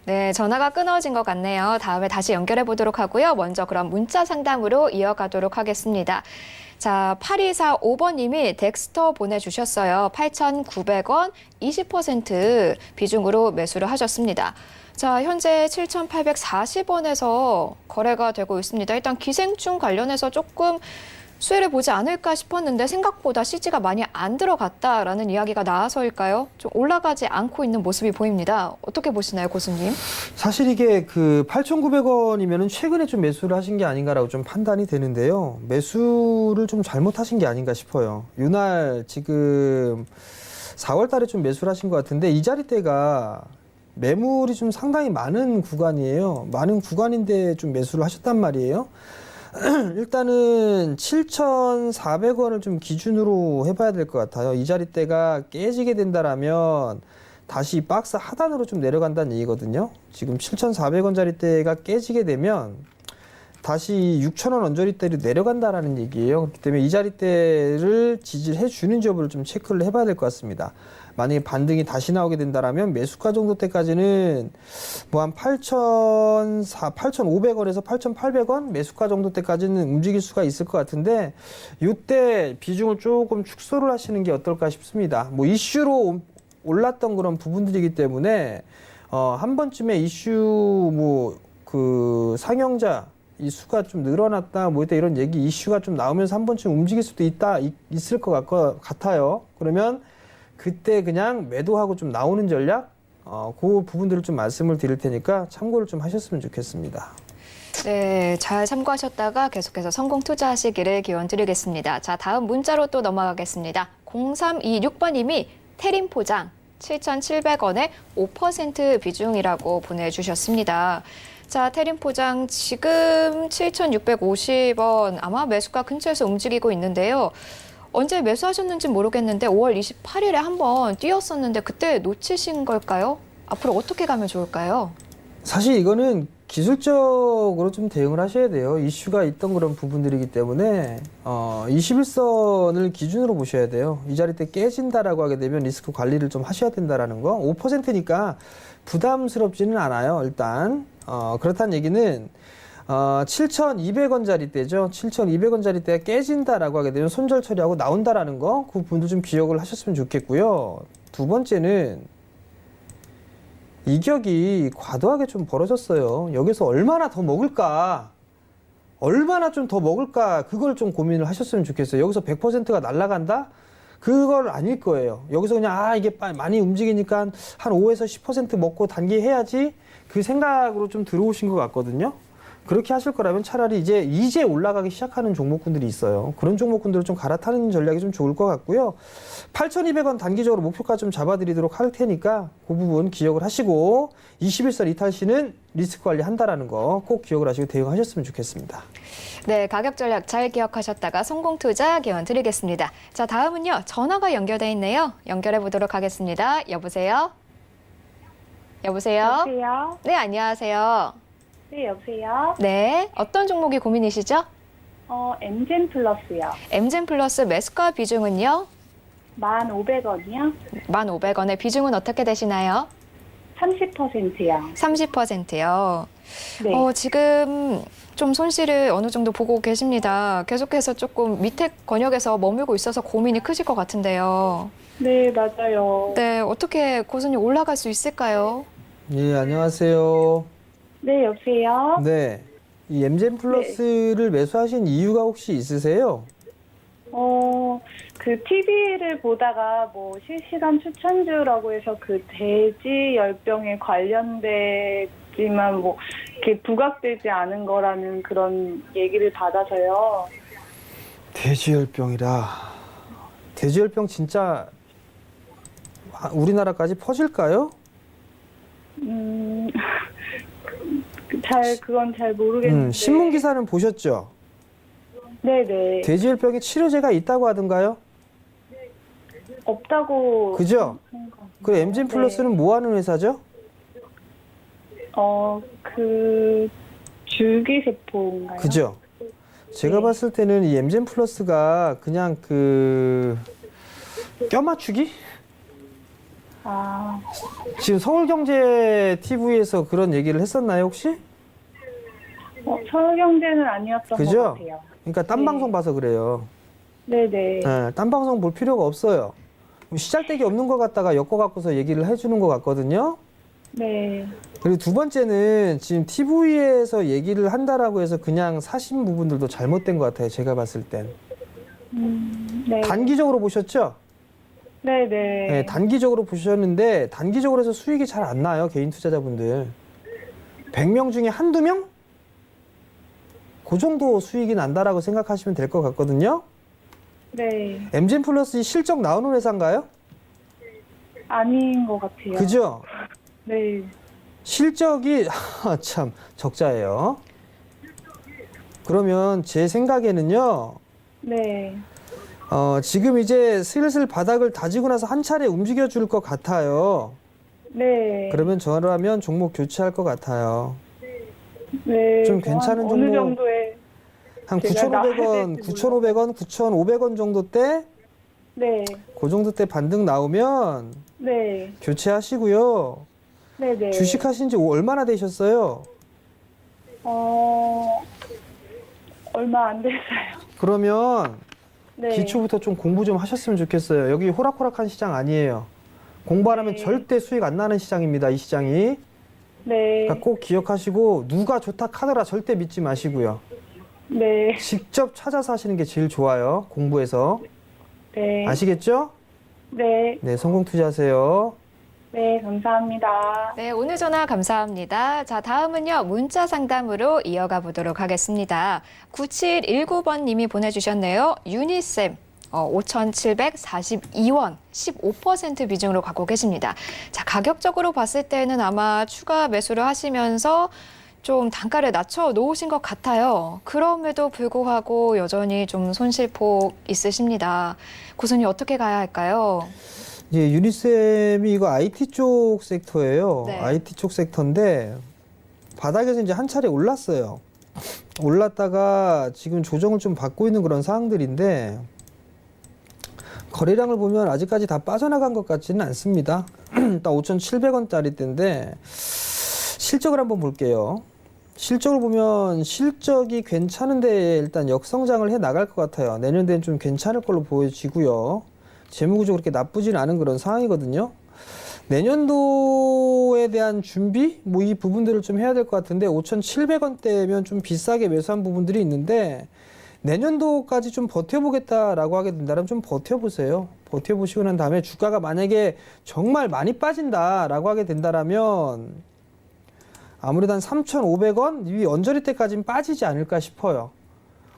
네, 전화가 끊어진 것 같네요. 다음에 다시 연결해 보도록 하고요. 먼저 그럼 문자 상담으로 이어가도록 하겠습니다. 자, 8245번님이 덱스터 보내주셨어요. 8,900원 20% 비중으로 매수를 하셨습니다. 자, 현재 7,840원에서 거래가 되고 있습니다. 일단 기생충 관련해서 조금 수혜를 보지 않을까 싶었는데 생각보다 CG가 많이 안 들어갔다라는 이야기가 나와서일까요? 좀 올라가지 않고 있는 모습이 보입니다. 어떻게 보시나요, 고수님? 사실 이게 그 8,900원이면은 최근에 좀 매수를 하신 게 아닌가라고 좀 판단이 되는데요. 매수를 좀 잘못하신 게 아닌가 싶어요. 이날 지금 4월 달에 좀 매수를 하신 것 같은데 이 자리대가 매물이 좀 상당히 많은 구간이에요. 많은 구간인데 좀 매수를 하셨단 말이에요. 일단은 7,400원을 좀 기준으로 해봐야 될 것 같아요. 이 자리대가 깨지게 된다라면 다시 박스 하단으로 좀 내려간다는 얘기거든요. 지금 7,400원 자리대가 깨지게 되면 다시 6,000원 언저리대로 내려간다라는 얘기예요. 그렇기 때문에 이 자리대를 지지해 주는지 여부를 좀 체크를 해봐야 될 것 같습니다. 만약에 반등이 다시 나오게 된다라면 매수가 정도 때까지는 뭐 한 8,500원에서 8,800원 매수가 정도 때까지는 움직일 수가 있을 것 같은데 이때 비중을 조금 축소를 하시는 게 어떨까 싶습니다. 뭐 이슈로 올랐던 그런 부분들이기 때문에 한 번쯤에 이슈 뭐 그 상영자 이 수가 좀 늘어났다 뭐 이런 얘기 이슈가 좀 나오면서 한 번쯤 움직일 수도 있을 것 같아요. 그러면 그때 그냥 매도하고 좀 나오는 전략 그 부분들을 좀 말씀을 드릴 테니까 참고를 좀 하셨으면 좋겠습니다. 네, 잘 참고하셨다가 계속해서 성공 투자하시기를 기원드리겠습니다. 자, 다음 문자로 또 넘어가겠습니다. 0326번님이 태림 포장 7,700원에 5% 비중이라고 보내주셨습니다. 자, 태림 포장 지금 7,650원 아마 매수가 근처에서 움직이고 있는데요. 언제 매수하셨는지 모르겠는데 5월 28일에 한번 뛰었었는데 그때 놓치신 걸까요? 앞으로 어떻게 가면 좋을까요? 사실 이거는 기술적으로 좀 대응을 하셔야 돼요. 이슈가 있던 그런 부분들이기 때문에 21선을 기준으로 보셔야 돼요. 이 자리 때 깨진다라고 하게 되면 리스크 관리를 좀 하셔야 된다라는 거. 5%니까 부담스럽지는 않아요. 일단 그렇다는 얘기는 7,200원짜리 때죠. 7,200원짜리 때가 깨진다라고 하게 되면 손절 처리하고 나온다라는 거, 그 부분도 좀 기억을 하셨으면 좋겠고요. 두 번째는 이격이 과도하게 좀 벌어졌어요. 여기서 얼마나 더 먹을까? 얼마나 좀 더 먹을까? 그걸 좀 고민을 하셨으면 좋겠어요. 여기서 100%가 날아간다? 그걸 아닐 거예요. 여기서 그냥 이게 많이 움직이니까 한 5에서 10% 먹고 단기해야지 그 생각으로 좀 들어오신 것 같거든요. 그렇게 하실 거라면 차라리 이제 올라가기 시작하는 종목군들이 있어요. 그런 종목군들을 좀 갈아타는 전략이 좀 좋을 것 같고요. 8,200원 단기적으로 목표가 좀 잡아드리도록 할 테니까 그 부분 기억을 하시고 21선 이탈 시는 리스크 관리한다라는 거 꼭 기억을 하시고 대응하셨으면 좋겠습니다. 네, 가격 전략 잘 기억하셨다가 성공 투자 기원 드리겠습니다. 자, 다음은요. 전화가 연결돼 있네요. 연결해 보도록 하겠습니다. 여보세요? 여보세요? 여보세요? 네, 안녕하세요. 네, 여보세요? 네, 어떤 종목이 고민이시죠? 엠젠 플러스요. 엠젠 플러스 매수가 비중은요? 1,500원이요? 1,500원의 비중은 어떻게 되시나요? 30%요. 30%요. 네. 지금 좀 손실을 어느 정도 보고 계십니다. 계속해서 조금 밑에 권역에서 머물고 있어서 고민이 크실 것 같은데요. 네, 맞아요. 네, 어떻게 고수님 올라갈 수 있을까요? 예, 안녕하세요. 네, 여보세요? 네. 이 엠젠 플러스를 매수하신 이유가 혹시 있으세요? 그 TV를 보다가 뭐 실시간 추천주라고 해서 그 돼지 열병에 관련되지만 뭐 이렇게 부각되지 않은 거라는 그런 얘기를 받아서요. 돼지열병이라. 돼지열병 진짜 우리나라까지 퍼질까요? 그건 잘 모르겠는데. 신문 기사는 보셨죠? 네네. 돼지열병에 치료제가 있다고 하던가요? 없다고. 그죠? 그 엠젠 플러스는 뭐 하는 회사죠? 그 줄기세포인가요? 그죠? 제가 네. 봤을 때는 이 엠젠 플러스가 그냥 껴 맞추기? 지금 서울경제 TV에서 그런 얘기를 했었나요, 혹시? 서울경제는 아니었던 그죠? 것 같아요. 그러니까 딴 네. 방송 봐서 그래요. 네네. 네, 딴 방송 볼 필요가 없어요. 시잘데기 없는 것 같다가 엮어갖고서 얘기를 해주는 것 같거든요. 네. 그리고 두 번째는 지금 TV에서 얘기를 한다라고 해서 그냥 사신 부분들도 잘못된 것 같아요. 제가 봤을 땐. 네. 단기적으로 보셨죠? 네네. 네, 단기적으로 보셨는데 단기적으로 해서 수익이 잘 안 나요. 개인 투자자분들. 100명 중에 한두 명? 그 정도 수익이 난다라고 생각하시면 될 것 같거든요. 네. 엠젠 플러스 실적 나오는 회사인가요? 아닌 것 같아요. 그죠? 네. 실적이 참 적자예요. 그러면 제 생각에는요. 네. 지금 이제 슬슬 바닥을 다지고 나서 한 차례 움직여 줄 것 같아요. 네. 그러면 저라면 종목 교체할 것 같아요. 네. 좀 뭐 괜찮은 어느 종목. 정도의. 한 제가 나와야 9,500원, 될지 9,500원, 9,500원 정도 때, 네. 그 정도 때 반등 나오면 네. 교체하시고요. 네네. 주식 하신 지 얼마나 되셨어요? 얼마 안 됐어요. 그러면 네. 기초부터 좀 공부 좀 하셨으면 좋겠어요. 여기 호락호락한 시장 아니에요. 공부 안 하면 네. 절대 수익 안 나는 시장입니다. 이 시장이. 네. 그러니까 꼭 기억하시고 누가 좋다 카더라 절대 믿지 마시고요. 네. 직접 찾아서 하시는 게 제일 좋아요. 공부해서. 네. 아시겠죠? 네. 네, 성공 투자하세요. 네. 감사합니다. 네, 오늘 전화 감사합니다. 자, 다음은요. 문자 상담으로 이어가 보도록 하겠습니다. 9719번 님이 보내주셨네요. 유니쌤. 5,742원, 15% 비중으로 갖고 계십니다. 자, 가격적으로 봤을 때는 아마 추가 매수를 하시면서 좀 단가를 낮춰 놓으신 것 같아요. 그럼에도 불구하고 여전히 좀 손실폭 있으십니다. 고수님 어떻게 가야 할까요? 예, 유니쌤이 이거 IT 쪽 섹터예요. 네. IT 쪽 섹터인데 바닥에서 이제 한 차례 올랐어요. 올랐다가 지금 조정을 좀 받고 있는 그런 상황들인데 거래량을 보면 아직까지 다 빠져나간 것 같지는 않습니다. 일단 5,700원짜리 때인데 실적을 한번 볼게요. 실적을 보면 실적이 괜찮은데 일단 역성장을 해 나갈 것 같아요. 내년도엔 좀 괜찮을 걸로 보여지고요. 재무구조 그렇게 나쁘진 않은 그런 상황이거든요. 내년도에 대한 준비? 뭐 이 부분들을 좀 해야 될 것 같은데 5,700원대면 좀 비싸게 매수한 부분들이 있는데 내년도까지 좀 버텨보겠다라고 하게 된다면 좀 버텨보세요. 버텨보시고 난 다음에 주가가 만약에 정말 많이 빠진다라고 하게 된다라면 아무래도 한 3,500원 위 언저리 때까지는 빠지지 않을까 싶어요.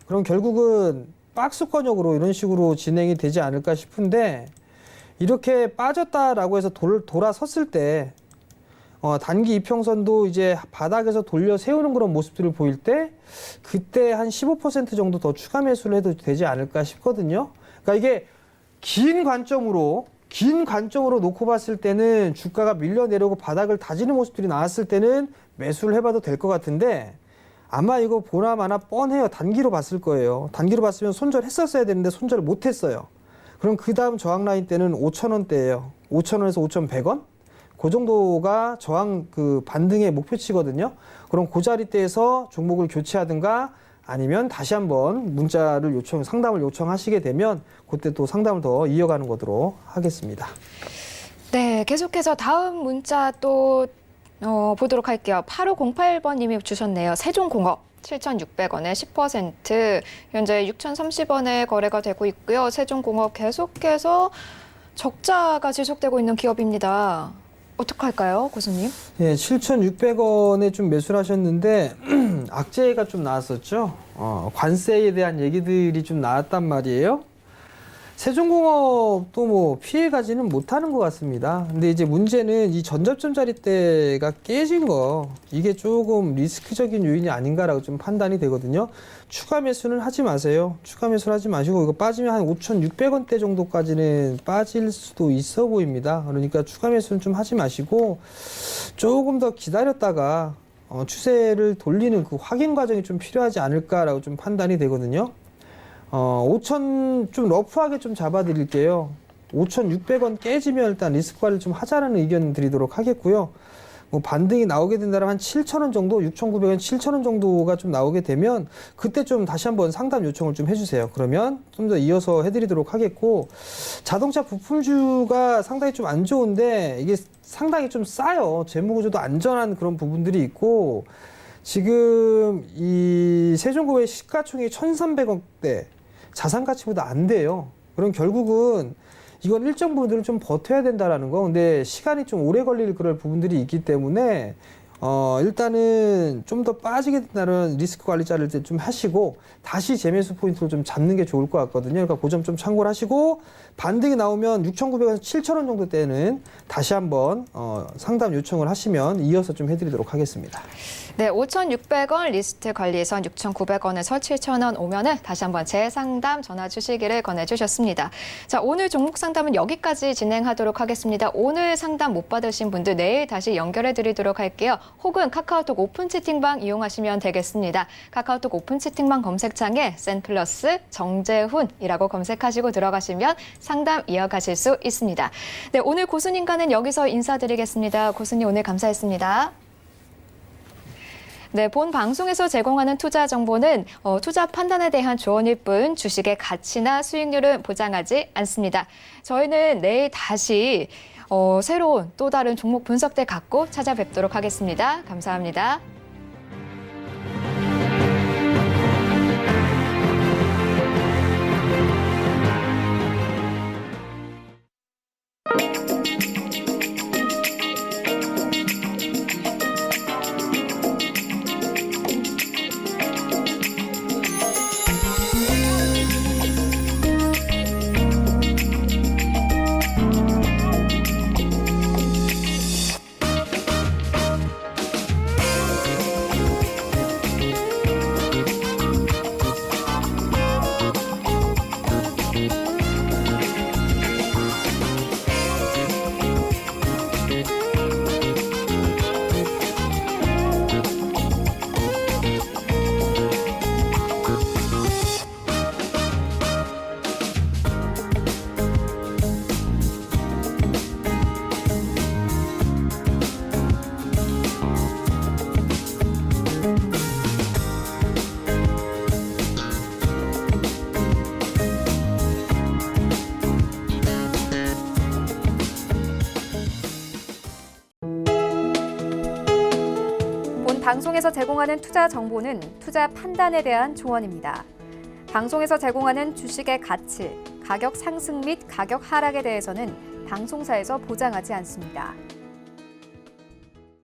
그럼 결국은 박스권역으로 이런 식으로 진행이 되지 않을까 싶은데 이렇게 빠졌다라고 해서 돌아섰을 때 단기 이평선도 이제 바닥에서 돌려 세우는 그런 모습들을 보일 때 그때 한 15% 정도 더 추가 매수를 해도 되지 않을까 싶거든요. 그러니까 이게 긴 관점으로 놓고 봤을 때는 주가가 밀려 내려오고 바닥을 다지는 모습들이 나왔을 때는 매수를 해봐도 될 것 같은데 아마 이거 보나마나 뻔해요. 단기로 봤을 거예요. 단기로 봤으면 손절했었어야 되는데 손절을 못했어요. 그럼 그 다음 저항 라인 때는 5,000원대예요. 5,000원에서 5,100원? 그 정도가 저항 그 반등의 목표치거든요. 그럼 그 자리대에서 종목을 교체하든가 아니면 다시 한번 문자를 상담을 요청하시게 되면 그때 또 상담을 더 이어가는 것으로 하겠습니다. 네, 계속해서 다음 문자 또 보도록 할게요. 8508번님이 주셨네요. 세종공업 7,600원에 10%, 현재 6,030원에 거래가 되고 있고요. 세종공업 계속해서 적자가 지속되고 있는 기업입니다. 어떡할까요, 고수님? 예, 7,600원에 좀 매수를 하셨는데 악재가 좀 나왔었죠. 관세에 대한 얘기들이 좀 나왔단 말이에요. 세종공업도 뭐 피해가지는 못하는 것 같습니다. 근데 이제 문제는 이 전접점 자리대가 깨진 거 이게 조금 리스크적인 요인이 아닌가라고 좀 판단이 되거든요. 추가 매수는 하지 마세요. 추가 매수를 하지 마시고 이거 빠지면 한 5,600원대 정도까지는 빠질 수도 있어 보입니다. 그러니까 추가 매수는 좀 하지 마시고 조금 더 기다렸다가 추세를 돌리는 그 확인 과정이 좀 필요하지 않을까라고 좀 판단이 되거든요. 5,000 좀 러프하게 좀 잡아드릴게요. 5,600원 깨지면 일단 리스크 관리를 좀 하자라는 의견 드리도록 하겠고요. 뭐 반등이 나오게 된다면 한 7,000원 정도, 6,900원, 7,000원 정도가 좀 나오게 되면 그때 좀 다시 한번 상담 요청을 좀 해주세요. 그러면 좀 더 이어서 해드리도록 하겠고 자동차 부품주가 상당히 좀 안 좋은데 이게 상당히 좀 싸요. 재무구조도 안전한 그런 부분들이 있고 지금 이 세종고의 시가총액이 1,300억대 자산 가치보다 안 돼요. 그럼 결국은 이건 일정 부분들은 좀 버텨야 된다라는 거. 근데 시간이 좀 오래 걸릴 그럴 부분들이 있기 때문에 일단은 좀 더 빠지게 된다는 리스크 관리 자를 때 좀 하시고 다시 재매수 포인트를 좀 잡는 게 좋을 것 같거든요. 그러니까 그 점 좀 참고를 하시고 반등이 나오면 6,900원에서 7,000원 정도 때는 다시 한번 상담 요청을 하시면 이어서 좀 해드리도록 하겠습니다. 네, 5,600원 리스트 관리선 6,900원에서 7,000원 오면은 다시 한번 재상담 전화 주시기를 권해주셨습니다. 자, 오늘 종목 상담은 여기까지 진행하도록 하겠습니다. 오늘 상담 못 받으신 분들 내일 다시 연결해 드리도록 할게요. 혹은 카카오톡 오픈 채팅방 이용하시면 되겠습니다. 카카오톡 오픈 채팅방 검색창에 센플러스 정재훈이라고 검색하시고 들어가시면 상담 이어가실 수 있습니다. 네, 오늘 고수님과는 여기서 인사드리겠습니다. 고수님 오늘 감사했습니다. 네, 본 방송에서 제공하는 투자 정보는 투자 판단에 대한 조언일 뿐 주식의 가치나 수익률은 보장하지 않습니다. 저희는 내일 다시 새로운 또 다른 종목 분석대 갖고 찾아뵙도록 하겠습니다. 감사합니다. 본 방송에서 제공하는 투자 정보는 투자 판단에 대한 조언입니다. 방송에서 제공하는 주식의 가치, 가격 상승 및 가격 하락에 대해서는 방송사에서 보장하지 않습니다.